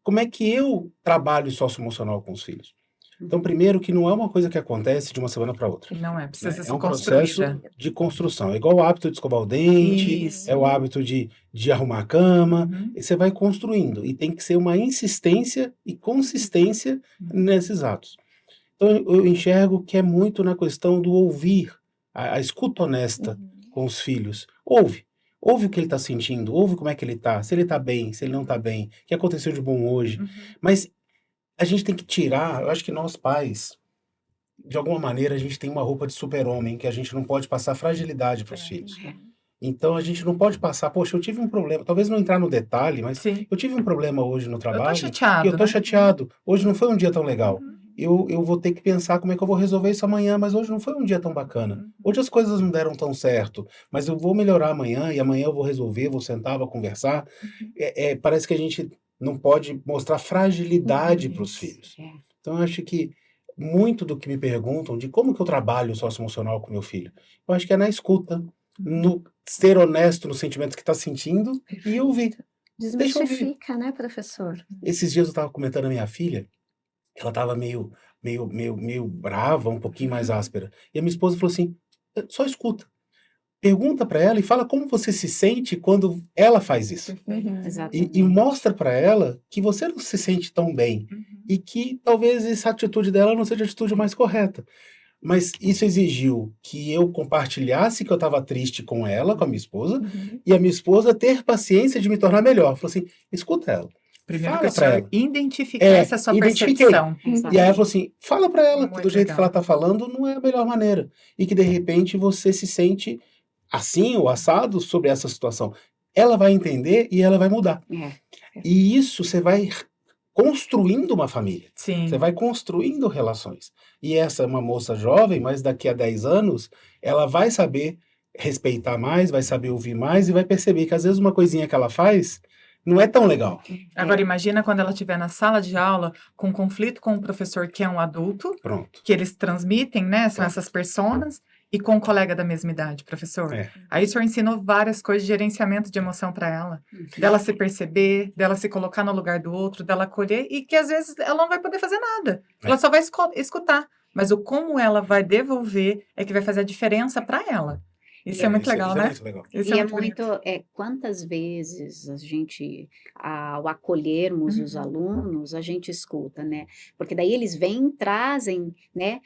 como é que eu trabalho socioemocional com os filhos? Então, primeiro, que não é uma coisa que acontece de uma semana para outra. Não é, Né? precisa É ser um processo construída. de construção. É igual o hábito de escovar o dente, Isso. é o hábito de arrumar a cama. Uhum. E você vai construindo. E tem que ser uma insistência e consistência nesses atos. Então eu enxergo que é muito na questão do ouvir, a escuta honesta Uhum. com os filhos. Ouve o que ele está sentindo, ouve como é que ele está, se ele está bem, se ele não está bem, o que aconteceu de bom hoje. Uhum. Mas a gente tem que tirar, eu acho que nós pais, de alguma maneira, a gente tem uma roupa de super-homem, que a gente não pode passar fragilidade para os É. filhos. É. Então a gente não pode passar, poxa, eu tive um problema, talvez não entrar no detalhe, mas Sim. eu tive um problema hoje no Eu tô trabalho e eu chateado, tô né? chateado. Hoje não foi um dia tão legal. Uhum. Eu vou ter que pensar como é que eu vou resolver isso amanhã, mas hoje não foi um dia tão bacana. Uhum. Hoje as coisas não deram tão certo, mas eu vou melhorar amanhã e amanhã eu vou resolver, vou sentar, vou conversar. Uhum. Parece que a gente não pode mostrar fragilidade para os Isso. filhos. É. Então eu acho que muito do que me perguntam de como que eu trabalho o socioemocional com meu filho, eu acho que é na escuta, no ser honesto nos sentimentos que está sentindo e ouvir. Deixa eu ouvir. Desmistifica, né, professor? Esses dias eu estava comentando a minha filha, ela estava meio brava, um pouquinho mais áspera. E a minha esposa falou assim: só escuta. Pergunta para ela e fala como você se sente quando ela faz isso. Uhum. E Exatamente. mostra para ela que você não se sente tão bem Uhum. e que talvez essa atitude dela não seja a atitude mais correta. Mas isso exigiu que eu compartilhasse que eu estava triste com ela, com a minha esposa, Uhum. e a minha esposa ter paciência de me tornar melhor. Falou assim: escuta ela, Primeiro que fala o para senhor ela. identificar É, essa sua identifiquei. percepção. E aí ela Exatamente. falou assim: fala para ela que Muito do jeito que ela legal. está falando não é a melhor maneira. E que de repente você se sente assim ou assado sobre essa situação. Ela vai entender e ela vai mudar. É. E isso você vai construindo uma família. Você Sim. vai construindo relações. E essa é uma moça jovem, mas daqui a 10 anos, ela vai saber respeitar mais, vai saber ouvir mais e vai perceber que às vezes uma coisinha que ela faz não é tão legal. Agora, imagina quando ela estiver na sala de aula com conflito com o professor que é um adulto, Pronto. que eles transmitem, né? São Pronto. essas personas, e com um colega da mesma idade, professor. É. Aí o senhor ensinou várias coisas de gerenciamento de emoção para ela. Uhum. Dela se perceber, dela se colocar no lugar do outro, dela acolher, e que às vezes ela não vai poder fazer nada. Ela só vai escutar. Mas o como ela vai devolver é que vai fazer a diferença para ela. Isso é muito legal, isso né? é muito legal. Isso E é é muito bonito. muito, quantas vezes a gente, ao acolhermos os Uhum. alunos, a gente escuta, né? Porque daí eles vêm, trazem, né,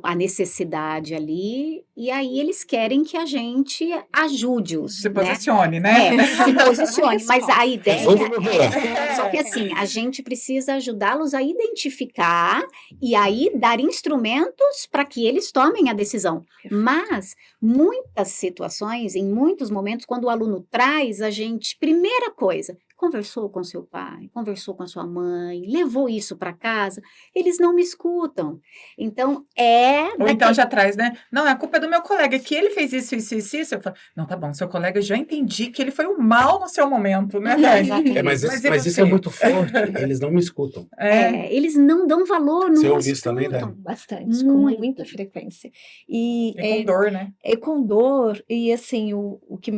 a necessidade ali, e aí eles querem que a gente ajude-os, Se né? posicione, né? Se posicione, mas a ideia Resolva o meu problema. só que assim, a gente precisa ajudá-los a identificar e aí dar instrumentos para que eles tomem a decisão. Mas muitas situações, em muitos momentos, quando o aluno traz, a gente, primeira coisa, conversou com seu pai, conversou com a sua mãe, levou isso para casa, eles não me escutam. Então, Ou então já traz, né? Não, a culpa é do meu colega, que ele fez isso, isso, isso, isso. Eu falo, não, tá bom, seu colega, eu já entendi que ele foi o mal no seu momento, né, Dani? Exatamente. Mas e isso é você? muito forte. Eles não me escutam. Eles não dão valor, não Você me ouve isso também, escutam. Dani? Bastante, com Muito. muita frequência. E E com dor, né? é com dor, e assim, o que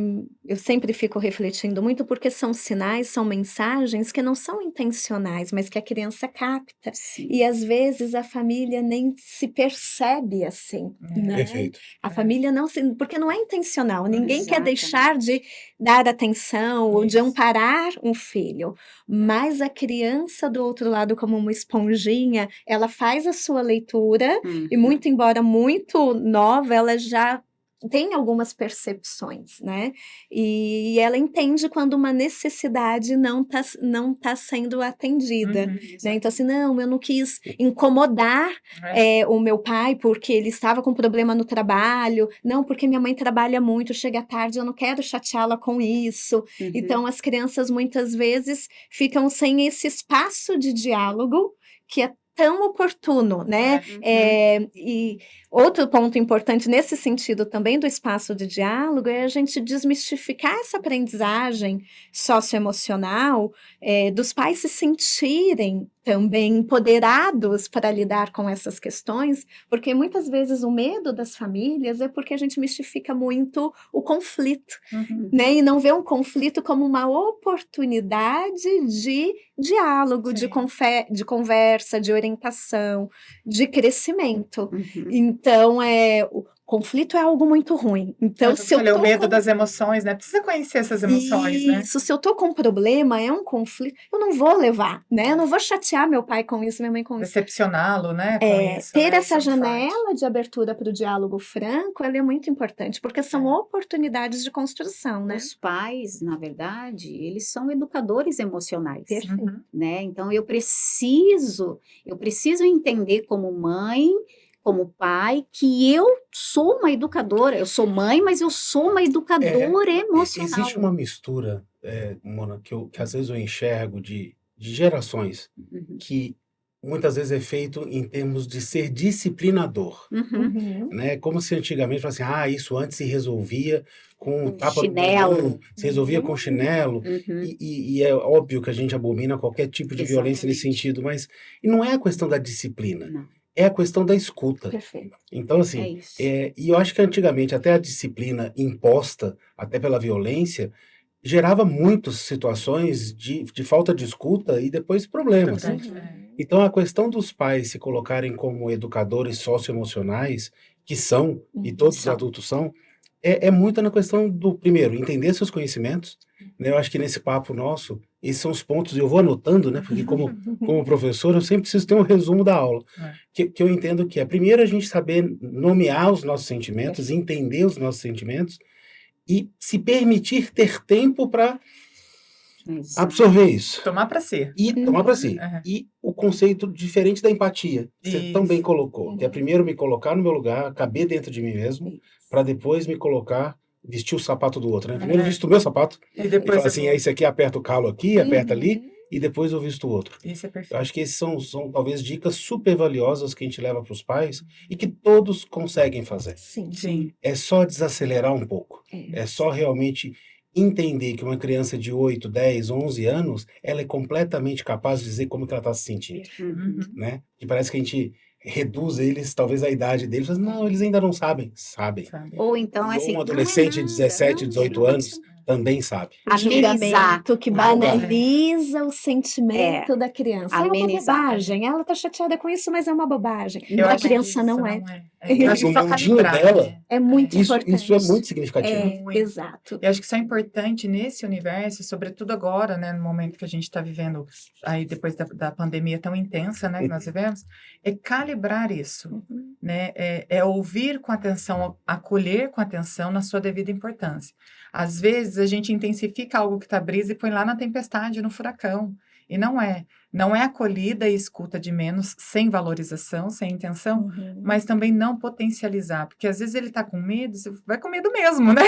eu sempre fico refletindo muito, porque são sinais, são mensagens que não são intencionais, mas que a criança capta. Sim. E às vezes a família nem se percebe assim, né? Perfeito. A família não se, porque não é intencional, ninguém quer Exatamente. deixar de dar atenção ou de Isso. amparar um filho, mas a criança do outro lado, como uma esponjinha, ela faz a sua leitura e muito embora muito nova, ela já tem algumas percepções, né? E ela entende quando uma necessidade não tá sendo atendida. Uhum. Né? Então, assim, não, eu não quis incomodar o meu pai porque ele estava com problema no trabalho, não, porque minha mãe trabalha muito, chega tarde, eu não quero chateá-la com isso. Uhum. Então, as crianças muitas vezes ficam sem esse espaço de diálogo que é tão oportuno, né? E outro ponto importante nesse sentido também do espaço de diálogo é a gente desmistificar essa aprendizagem socioemocional, dos pais se sentirem também empoderados para lidar com essas questões, porque muitas vezes o medo das famílias é porque a gente mistifica muito o conflito, Uhum. né? E não vê um conflito como uma oportunidade de diálogo, de conversa, de orientação, de crescimento. Uhum. Então, conflito é algo muito ruim. Então, Eu se eu falei, o tô medo com das emoções, né? Precisa conhecer essas emoções, né? isso, se eu tô com um problema, é um conflito, eu não vou levar, né? Eu não vou chatear meu pai com isso, minha mãe com isso. Decepcioná-lo, né? Com isso, Ter né? essa Isso é muito forte. janela de abertura para o diálogo franco, ela é muito importante, porque são É. oportunidades de construção, né? Os pais, na verdade, eles são educadores emocionais, Perfeito. Uhum. né? Então eu preciso entender como mãe, como pai, que eu sou uma educadora. Eu sou mãe, mas eu sou uma educadora Existe emocional. uma mistura, Mona, que às vezes eu enxergo de gerações, Uhum. que muitas vezes é feito em termos de ser disciplinador. Uhum. Né? Como se antigamente falasse assim, isso antes se resolvia com Com tapa no chinelo. bumbum, se resolvia com chinelo, Uhum. e é óbvio que a gente abomina qualquer tipo de violência nesse Exatamente. sentido, mas e não é a questão da disciplina, Não, é a questão da escuta. Perfeito. Então, é assim, isso. e eu acho que antigamente até a disciplina imposta, até pela violência, gerava muitas situações de falta de escuta e depois problemas. Importante, Uhum. Então, a questão dos pais se colocarem como educadores socioemocionais, que são, e todos os São. adultos são, é muito na questão do, primeiro, entender seus conhecimentos. Né? Eu acho que nesse papo nosso, esses são os pontos, e eu vou anotando, né? Porque como professor, eu sempre preciso ter um resumo da aula. É. Que eu entendo que é, primeiro, a gente saber nomear os nossos sentimentos, entender os nossos sentimentos, e se permitir ter tempo para Exato. absorver isso. Tomar para si. E tomar para si. Uhum. E o conceito diferente da empatia, que você tão bem Isso. colocou, que é primeiro me colocar no meu lugar, caber dentro de mim mesmo, para depois me colocar, vestir o sapato do outro, né? Primeiro eu visto o meu sapato, E e depois falo eu assim, vou. esse aqui aperta o calo aqui, aperta ali, e depois eu visto o outro. Isso é Eu perfeito. acho que esses são talvez dicas super valiosas que a gente leva para os pais e que todos conseguem fazer. Sim. Sim. É só desacelerar um pouco. É. É só realmente entender que uma criança de 8, 10, 11 anos, ela é completamente capaz de dizer como que ela está se sentindo, Uhum. né? E parece que a gente reduz eles, talvez a idade deles, mas não, eles ainda não sabem. Sabem. Sabe? Ou então, E assim, um não é adolescente de nada, 17, não, 18 não anos também sabe. O julgamento que O julgamento. banaliza o sentimento da criança. É uma amenizar. bobagem. Ela tá chateada com isso, mas é uma bobagem. Eu Para a acho que criança isso não é. Eu acho No que só mundinho calibrar, dela, né? É muito Isso importante. é muito significativo. Muito. Exato. Eu acho que isso é importante nesse universo, sobretudo agora, né, no momento que a gente está vivendo, aí depois da pandemia tão intensa, né, que nós vivemos, é calibrar isso, né, é ouvir com atenção, acolher com atenção na sua devida importância. Às vezes a gente intensifica algo que está brisa e põe lá na tempestade, no furacão, e não é acolhida e escuta de menos, sem valorização, sem intenção, mas também não potencializar, porque às vezes ele está com medo, você vai com medo mesmo, né?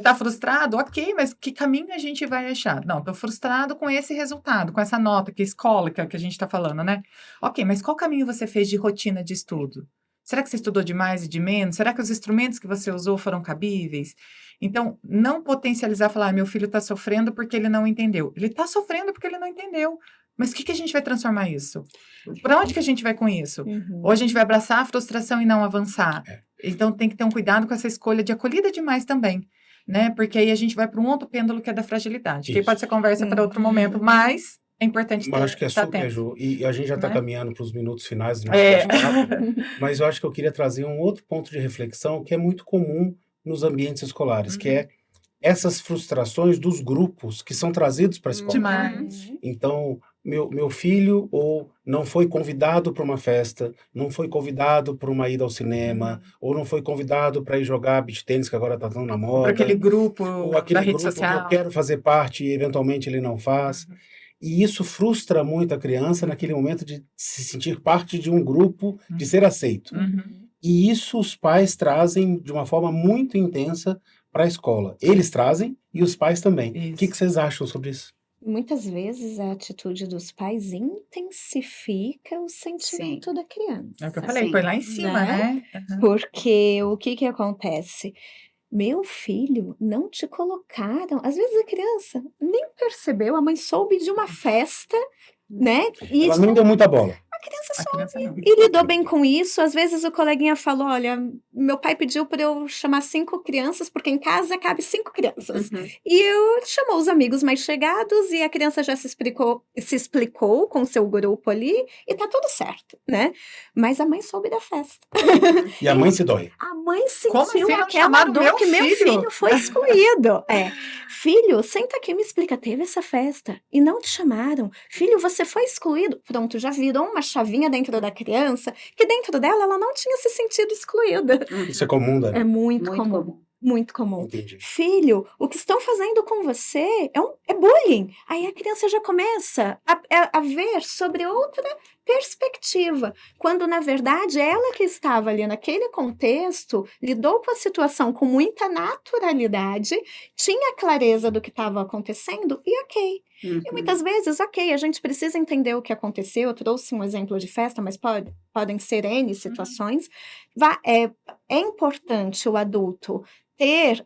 Tá frustrado? Ok, mas que caminho a gente vai achar? Não, tô frustrado com esse resultado, com essa nota que escólica que a gente está falando, né? Ok, mas qual caminho você fez de rotina de estudo? Será que você estudou de mais e de menos? Será que os instrumentos que você usou foram cabíveis? Então, não potencializar, falar, meu filho está sofrendo porque ele não entendeu. Ele está sofrendo porque ele não entendeu. Mas o que a gente vai transformar isso? Para onde que a gente vai com isso? Ou a gente vai abraçar a frustração e não avançar? Então, tem que ter um cuidado com essa escolha de acolhida demais também, né? Porque aí a gente vai para um outro pêndulo que é da fragilidade. Que Isso. pode ser conversa para outro momento, mas é importante Mas acho que é estar super, atento. Ju, e a gente já está Né? caminhando para os minutos finais do nosso É. bate-papo, mas eu acho que eu queria trazer um outro ponto de reflexão que é muito comum nos ambientes escolares, que é essas frustrações dos grupos que são trazidos para a escola. Demais. Então, meu filho ou não foi convidado para uma festa, não foi convidado para uma ida ao cinema, ou não foi convidado para ir jogar beach tênis, que agora está tão na Para moda, aquele grupo ou da aquele rede grupo que eu social. quero fazer parte e eventualmente ele não faz. E isso frustra muito a criança naquele momento de se sentir parte de um grupo, de ser aceito. E isso os pais trazem de uma forma muito intensa para a escola. Eles trazem e os pais também. O que Isso. vocês acham sobre isso? Muitas vezes a atitude dos pais intensifica o sentimento da criança. É o que eu falei, Sim. põe lá em cima, né? Porque o que acontece? Meu filho, não te colocaram. Às vezes a criança nem percebeu, a mãe soube de uma festa, né? E Ela não deu muita bola. criança A criança não. e lidou bem com isso. Às vezes o coleguinha falou: olha, meu pai pediu para eu chamar 5 crianças, porque em casa cabe 5 crianças. Uhum. E eu chamou os amigos mais chegados e a criança já se explicou com o seu grupo ali e tá tudo certo, né? Mas a mãe soube da festa. E a mãe se dói. A mãe Como sentiu assim não aquela chamaram dor meu que meu filho? filho foi excluído. Filho, senta aqui e me explica, teve essa festa e não te chamaram. Filho, você foi excluído. Pronto, já virou uma chavinha dentro da criança que dentro dela ela não tinha se sentido excluída. Isso é comum, É Dani? muito Muito comum. comum. Muito comum. Entendi. Filho, o que estão fazendo com você é bullying. Aí a criança já começa a ver sobre outra perspectiva, quando na verdade ela que estava ali naquele contexto lidou com a situação com muita naturalidade, tinha clareza do que estava acontecendo e ok. E Uhum. muitas vezes, ok, a gente precisa entender o que aconteceu. Eu trouxe um exemplo de festa, mas podem ser N situações. É importante o adulto ter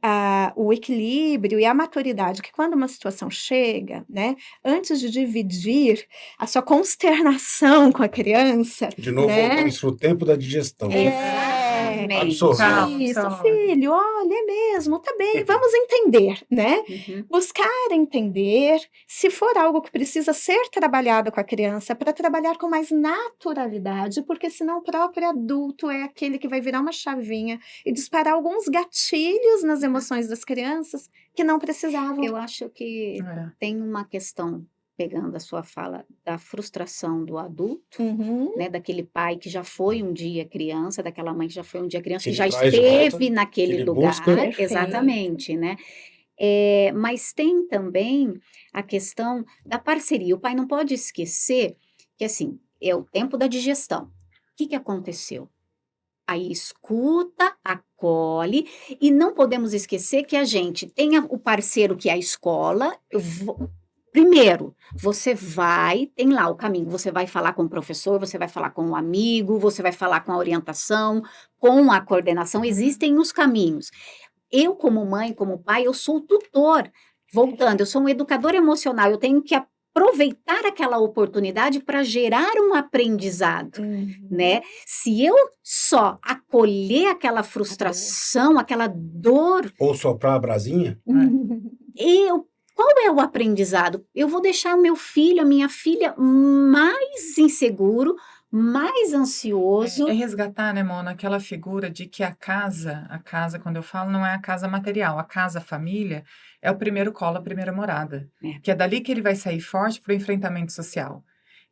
o equilíbrio e a maturidade, que quando uma situação chega, né, antes de dividir a sua consternação com a criança, De novo, né? voltamos pro tempo da digestão. Exatamente. Absorver. Calma, Isso, calma. filho, olha, é mesmo, tá bem, vamos entender, né? Uhum. Buscar entender, se for algo que precisa ser trabalhado com a criança, para trabalhar com mais naturalidade, porque senão o próprio adulto é aquele que vai virar uma chavinha e disparar alguns gatilhos nas emoções das crianças que não precisavam. Eu acho que É. tem uma questão, pegando a sua fala, da frustração do adulto, Uhum. né, daquele pai que já foi um dia criança, daquela mãe que já foi um dia criança, Que que ele já traz de volta, esteve que naquele ele lugar, busca. Perfeito. exatamente, né? Mas tem também a questão da parceria. O pai não pode esquecer que, assim, é o tempo da digestão. O que aconteceu? Aí escuta, acolhe, e não podemos esquecer que a gente tem o parceiro que é a escola. Primeiro, você tem lá o caminho, você vai falar com o professor, você vai falar com o amigo, você vai falar com a orientação, com a coordenação, existem os caminhos. Eu, como mãe, como pai, eu sou o tutor. Voltando, eu sou um educador emocional, eu tenho que aproveitar aquela oportunidade para gerar um aprendizado, né? Se eu só acolher aquela frustração, aquela dor, Ou soprar a brasinha. qual é o aprendizado? Eu vou deixar o meu filho, a minha filha mais inseguro, mais ansioso. É resgatar, né, Mona, aquela figura de que a casa, quando eu falo, não é a casa material, a casa, a família, é o primeiro colo, a primeira morada. É. Que é dali que ele vai sair forte para o enfrentamento social.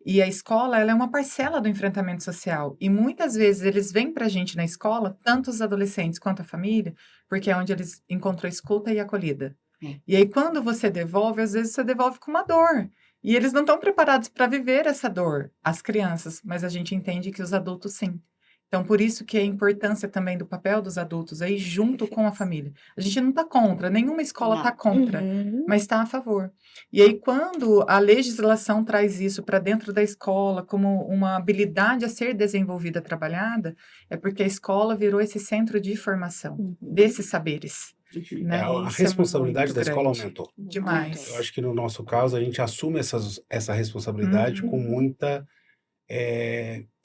E a escola, ela é uma parcela do enfrentamento social. E muitas vezes eles vêm para a gente na escola, tanto os adolescentes quanto a família, porque é onde eles encontram escuta e acolhida. É. E aí, quando você devolve, às vezes você devolve com uma dor. E eles não estão preparados para viver essa dor, as crianças, mas a gente entende que os adultos sim. Então, por isso que a importância também do papel dos adultos aí junto com a família. A gente não está contra, nenhuma escola está contra, mas está a favor. E aí, quando a legislação traz isso para dentro da escola como uma habilidade a ser desenvolvida, trabalhada, é porque a escola virou esse centro de formação desses saberes. Né? A Isso é responsabilidade muito da escola grande. aumentou. Demais. Eu acho que no nosso caso a gente assume essa responsabilidade com muita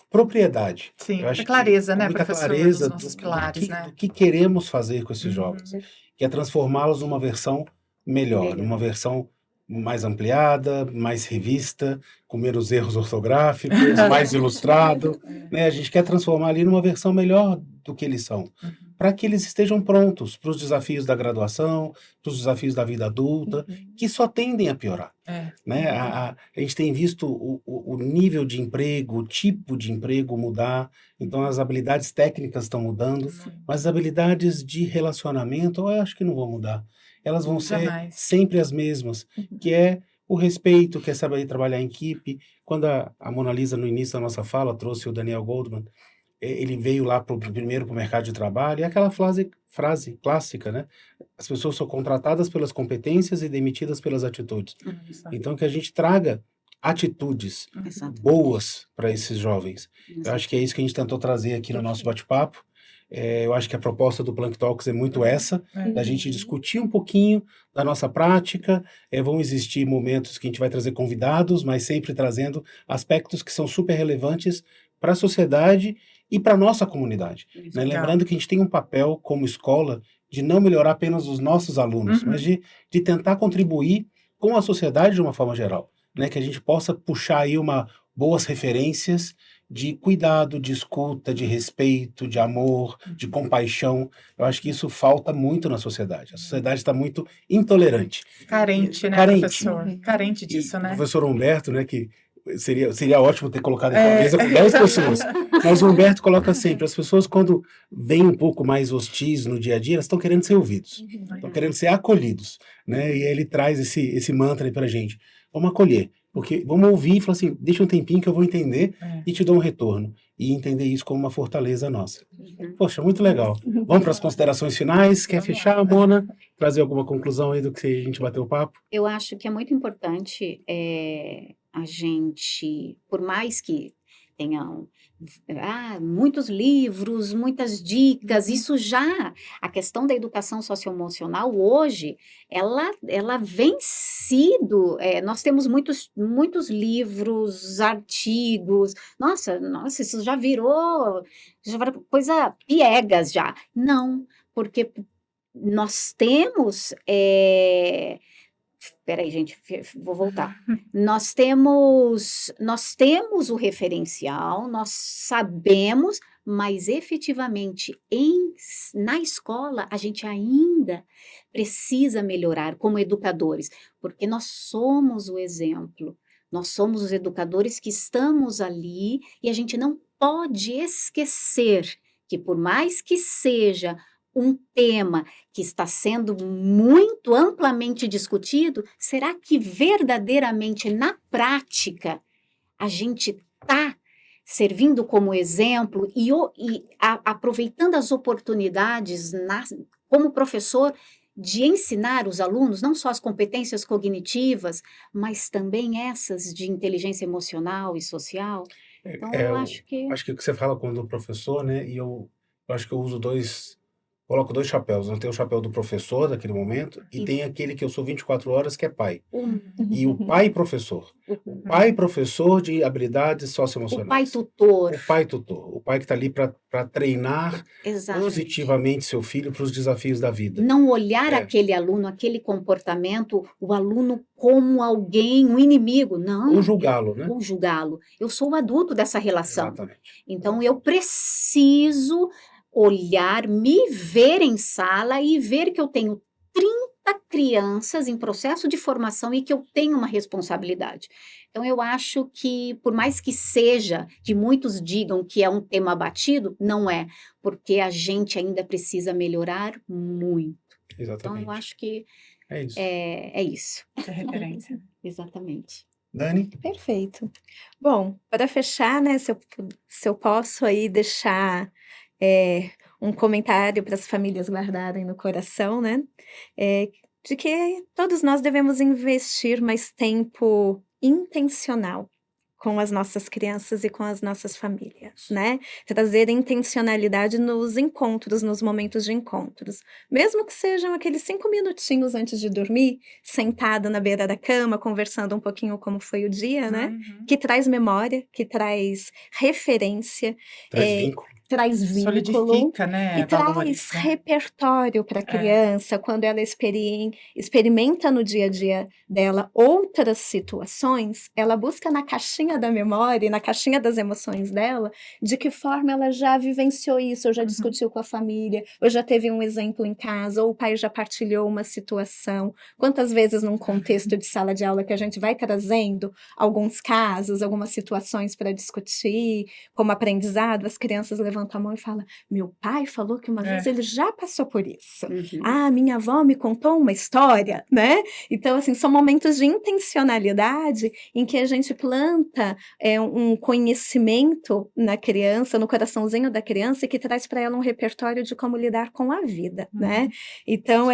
propriedade. Sim, Eu acho muita clareza, com né, muita professor, clareza dos nossos pilares, né? do que queremos fazer com esses jovens, que é transformá-los numa versão melhor, numa versão mais ampliada, mais revista, com menos erros ortográficos, mais ilustrado, né? A gente quer transformar ali numa versão melhor do que eles são, para que eles estejam prontos para os desafios da graduação, para os desafios da vida adulta, que só tendem a piorar. Né? A gente tem visto o nível de emprego, o tipo de emprego mudar, então as habilidades técnicas estão mudando, mas as habilidades de relacionamento eu acho que não vão mudar. Elas vão ser sempre as mesmas, que é o respeito, que é saber trabalhar em equipe. Quando a Mona Lisa, no início da nossa fala, trouxe o Daniel Goldman, ele veio lá primeiro para o mercado de trabalho, e aquela frase clássica, né? As pessoas são contratadas pelas competências e demitidas pelas atitudes. Então, que a gente traga atitudes boas para esses jovens. Eu acho que é isso que a gente tentou trazer aqui no nosso bate-papo. Eu acho que a proposta do Plank Talks é muito essa, da gente Uhum. discutir um pouquinho da nossa prática. Vão existir momentos que a gente vai trazer convidados, mas sempre trazendo aspectos que são super relevantes para a sociedade e para a nossa comunidade, né? Legal. Lembrando que a gente tem um papel como escola de não melhorar apenas os nossos alunos, mas de tentar contribuir com a sociedade de uma forma geral, né? Que a gente possa puxar aí boas referências de cuidado, de escuta, de respeito, de amor, de compaixão. Eu acho que isso falta muito na sociedade. A sociedade está muito intolerante. Carente, né, Carente. professor? Carente E disso, o né? professor Humberto, né, que seria ótimo ter colocado aqui uma mesa com 10 pessoas, mas o Humberto coloca sempre, as pessoas quando vêm um pouco mais hostis no dia a dia, elas estão querendo ser ouvidos, estão querendo ser acolhidos, né? E aí ele traz esse mantra aí pra gente, vamos acolher, porque vamos ouvir e falar assim, deixa um tempinho que eu vou entender e te dou um retorno, e entender isso como uma fortaleza nossa. Poxa, muito legal. Vamos para as considerações finais, quer Vamos lá. fechar, Mona? Trazer alguma conclusão aí do que a gente bateu o papo? Eu acho que é muito importante a gente, por mais que tenham muitos livros, muitas dicas, isso já, a questão da educação socioemocional hoje, ela vem sido, nós temos muitos livros, artigos, nossa, isso já virou coisa piegas já. Não, porque nós temos, peraí, gente, vou voltar. Nós temos o referencial, nós sabemos, mas efetivamente na escola a gente ainda precisa melhorar como educadores, porque nós somos o exemplo, nós somos os educadores que estamos ali e a gente não pode esquecer que por mais que seja um tema que está sendo muito amplamente discutido, será que verdadeiramente na prática a gente está servindo como exemplo e aproveitando as oportunidades como professor de ensinar os alunos não só as competências cognitivas, mas também essas de inteligência emocional e social? Então eu acho que Acho que o que você fala quando professor, né? E eu acho que eu coloco dois chapéus. Eu tenho o chapéu do professor daquele momento e tem aquele que eu sou 24 horas, que é pai. E o pai professor. O pai professor de habilidades o pai socioemocionais. tutor, O pai tutor. O pai que está ali para treinar exatamente. positivamente seu filho para os desafios da vida. Não olhar aquele aluno, aquele comportamento, o aluno como alguém, um inimigo, não. Ou julgá-lo, né? Ou julgá-lo. Eu sou o adulto dessa relação. Exatamente. Então, eu preciso olhar, me ver em sala e ver que eu tenho 30 crianças em processo de formação e que eu tenho uma responsabilidade. Então, eu acho que, por mais que seja, que muitos digam que é um tema batido, não é, porque a gente ainda precisa melhorar muito. Então, Exatamente. eu acho que É isso. é isso. Que referência. Exatamente. Dani? Perfeito. Bom, para fechar, né, se eu posso aí deixar um comentário para as famílias guardarem no coração, né, de que todos nós devemos investir mais tempo intencional com as nossas crianças e com as nossas famílias, né? Trazer intencionalidade nos encontros, nos momentos de encontros. Mesmo que sejam aqueles 5 minutinhos antes de dormir, sentado na beira da cama, conversando um pouquinho como foi o dia, né? Que traz memória, que traz referência, Traz vínculo. traz vínculo. Solidifica, né, E traz valores, né? repertório para a criança, quando ela experimenta no dia a dia dela outras situações, ela busca na caixinha da memória, na caixinha das emoções dela, de que forma ela já vivenciou isso, ou já discutiu com a família, ou já teve um exemplo em casa, ou o pai já partilhou uma situação. Quantas vezes num contexto de sala de aula que a gente vai trazendo alguns casos, algumas situações para discutir, como aprendizado, as crianças levantam a mão e falam, meu pai falou que uma vez ele já passou por isso. Ah, minha avó me contou uma história, né? Então, assim, são momentos de intencionalidade em que a gente planta um conhecimento na criança, no coraçãozinho da criança, e que traz para ela um repertório de como lidar com a vida, né? Então,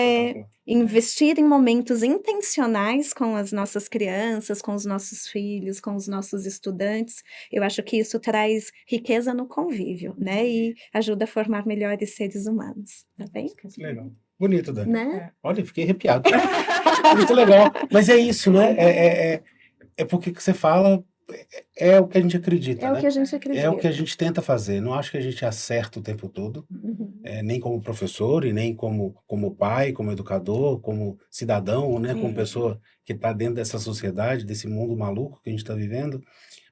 investir em momentos intencionais com as nossas crianças, com os nossos filhos, com os nossos estudantes. Eu acho que isso traz riqueza no convívio, né? E ajuda a formar melhores seres humanos, tá bem? Legal. Bonito, Dani. Né? Olha, fiquei arrepiado. Muito legal. Mas é isso, né? É porque o que você fala é o que a gente acredita, É o né? que a gente É o que acredita. a gente tenta fazer. Não acho que a gente acerta o tempo todo, Uhum. nem como professor e nem como pai, como educador, como cidadão, né? Como É. pessoa que está dentro dessa sociedade, desse mundo maluco que a gente está vivendo.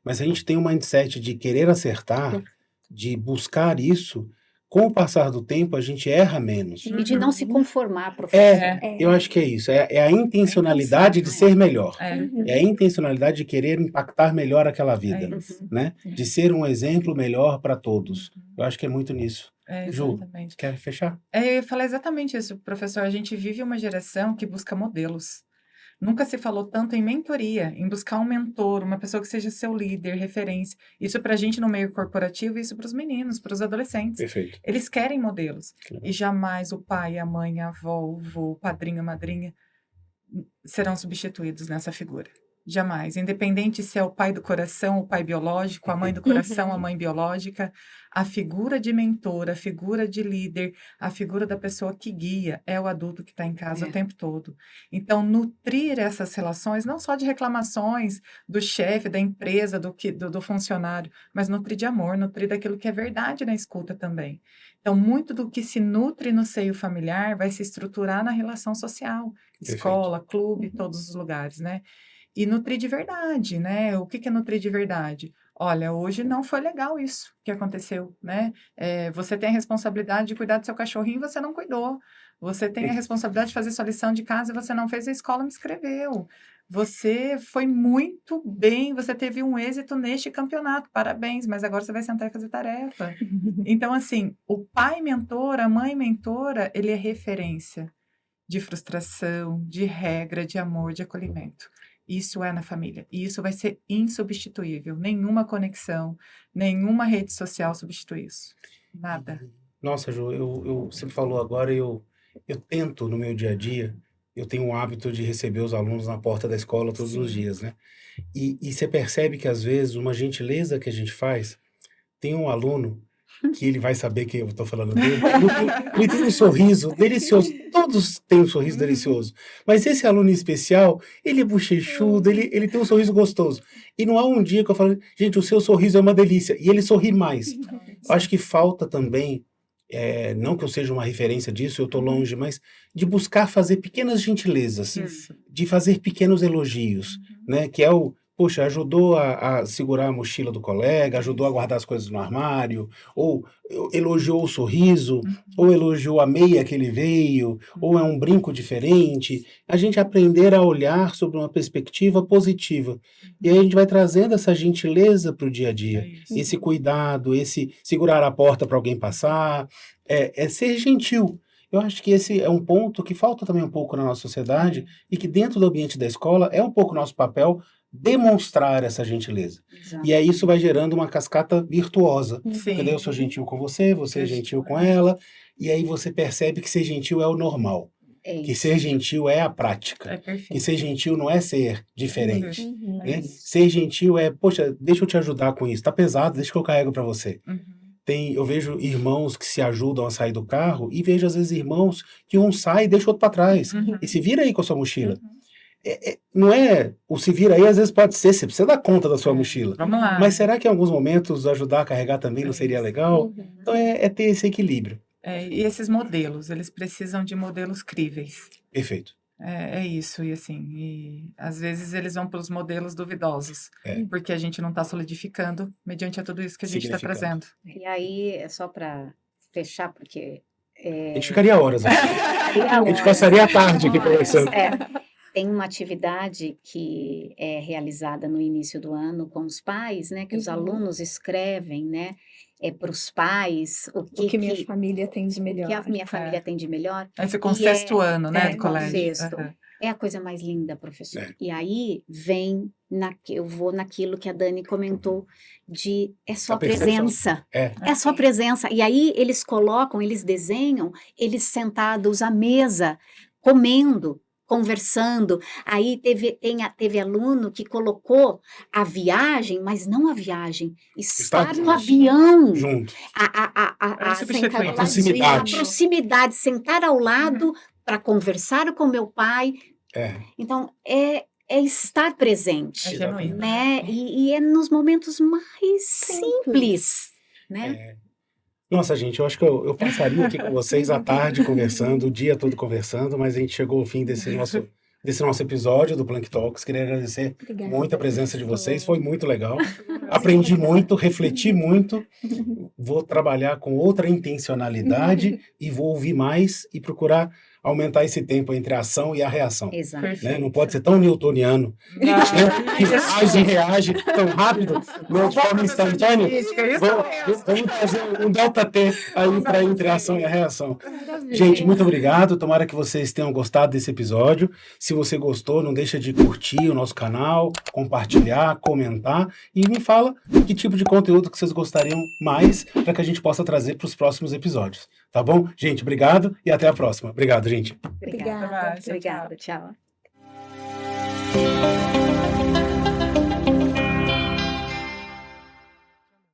Mas a gente tem um mindset de querer acertar, de buscar isso. Com o passar do tempo, a gente erra menos. E de não se Uhum. conformar, professor. É. Eu acho que é isso. É a intencionalidade de ser melhor. Uhum. É a intencionalidade de querer impactar melhor aquela vida, isso. né? De ser um exemplo melhor para todos. Eu acho que é muito nisso. Ju, Exatamente. quer fechar? Eu ia falar exatamente isso, professor. A gente vive uma geração que busca modelos. Nunca se falou tanto em mentoria, em buscar um mentor, uma pessoa que seja seu líder, referência. Isso para a gente no meio corporativo, isso para os meninos, para os adolescentes. Perfeito. Eles querem modelos. Que legal. E jamais o pai, a mãe, a avó, o vô, o padrinho, a madrinha serão substituídos nessa figura. Jamais. Independente se é o pai do coração, o pai biológico, a mãe do coração, a mãe biológica, a figura de mentor, a figura de líder, a figura da pessoa que guia é o adulto que está em casa o tempo todo. Então, nutrir essas relações, não só de reclamações do chefe, da empresa, do funcionário, mas nutrir de amor, nutrir daquilo que é verdade na escuta também. Então, muito do que se nutre no seio familiar vai se estruturar na relação social, escola, clube, todos os lugares, né? E nutrir de verdade, né? O que é nutrir de verdade? Olha, hoje não foi legal isso que aconteceu, né? Você tem a responsabilidade de cuidar do seu cachorrinho e você não cuidou. Você tem a responsabilidade de fazer sua lição de casa e você não fez, a escola me escreveu. Você foi muito bem, você teve um êxito neste campeonato, parabéns, mas agora você vai sentar e fazer tarefa. Então, assim, o pai mentora, a mãe mentora, ele é referência de frustração, de regra, de amor, de acolhimento. Isso é na família. E isso vai ser insubstituível. Nenhuma conexão, nenhuma rede social substitui isso. Nada. Nossa, Ju, você falou agora, eu tento no meu dia a dia, eu tenho o hábito de receber os alunos na porta da escola todos os Sim. dias, né? E você percebe que às vezes uma gentileza que a gente faz, tem um aluno que ele vai saber que eu estou falando dele, ele tem um sorriso delicioso, todos têm um sorriso delicioso, mas esse aluno em especial, ele é bochechudo, ele tem um sorriso gostoso, e não há um dia que eu falo, gente, o seu sorriso é uma delícia, e ele sorri mais. Eu acho que falta também, não que eu seja uma referência disso, eu estou longe, mas de buscar fazer pequenas gentilezas, Isso. de fazer pequenos elogios, né? Que é poxa, ajudou a segurar a mochila do colega, ajudou a guardar as coisas no armário, ou elogiou o sorriso, ou elogiou a meia que ele veio, ou é um brinco diferente. A gente aprender a olhar sobre uma perspectiva positiva. E aí a gente vai trazendo essa gentileza para o dia a dia. isso. Esse cuidado, esse segurar a porta para alguém passar, é ser gentil. Eu acho que esse é um ponto que falta também um pouco na nossa sociedade e que dentro do ambiente da escola é um pouco nosso papel demonstrar essa gentileza. Exato. E aí isso vai gerando uma cascata virtuosa. Porque daí eu Sim. sou gentil com você, você é Sim. gentil com ela, e aí você percebe que ser gentil é o normal. É Que isso. ser gentil é a prática. É Que perfeito. ser gentil não é ser diferente. Uhum. Né? Ser gentil é, poxa, deixa eu te ajudar com isso. Tá pesado, deixa que eu carrego para você. Eu vejo irmãos que se ajudam a sair do carro e vejo às vezes irmãos que um sai e deixa o outro para trás. E se vira aí com a sua mochila. Não é, o se vira aí às vezes pode ser, você precisa dar conta da sua mochila. Vamos lá. Mas será que em alguns momentos ajudar a carregar também não seria legal? Uhum. Então é ter esse equilíbrio. E esses modelos, eles precisam de modelos críveis. Perfeito. É isso, e assim, e às vezes eles vão para os modelos duvidosos, porque a gente não está solidificando mediante a tudo isso que a gente está Significando. trazendo. E aí, é só para fechar, porque A gente ficaria horas aqui. A gente passaria a tarde aqui conversando. tem uma atividade que é realizada no início do ano com os pais, né? Que os alunos escrevem, né? Para os pais O que minha família tem de o que melhor. a minha família tem de melhor. Aí ficou um sexto ano, né, do com colégio. sexto. Aham. É a coisa mais linda, professor. É. E aí vem, eu vou naquilo que a Dani comentou, é só A percepção. presença. É. É só presença. E aí eles desenham, eles sentados à mesa, comendo, conversando. Aí teve aluno que colocou a viagem, mas não a viagem, estar no avião, junto. substituindo. A proximidade. a proximidade, sentar ao lado para conversar com meu pai. Então, é estar presente, É genuíno. né? E é nos momentos mais simples, né? Nossa, gente, eu acho que eu passaria aqui com vocês à tarde conversando, o dia todo conversando, mas a gente chegou ao fim desse nosso episódio do Plank Talks. Queria agradecer Obrigada, muito a presença de vocês, professor. foi muito legal. Aprendi muito, refleti muito, vou trabalhar com outra intencionalidade e vou ouvir mais e procurar aumentar esse tempo entre a ação e a reação. Exato. Né? Não pode ser tão newtoniano, né? Que faz e reage tão rápido, né? De forma instantânea. Vamos fazer um delta T aí para entre a ação e a reação. Gente, muito obrigado. Tomara que vocês tenham gostado desse episódio. Se você gostou, não deixa de curtir o nosso canal, compartilhar, comentar e me fala que tipo de conteúdo que vocês gostariam mais para que a gente possa trazer para os próximos episódios. Tá bom? Gente, obrigado e até a próxima. Obrigado, gente. Obrigada. Obrigada. Obrigada. Tchau.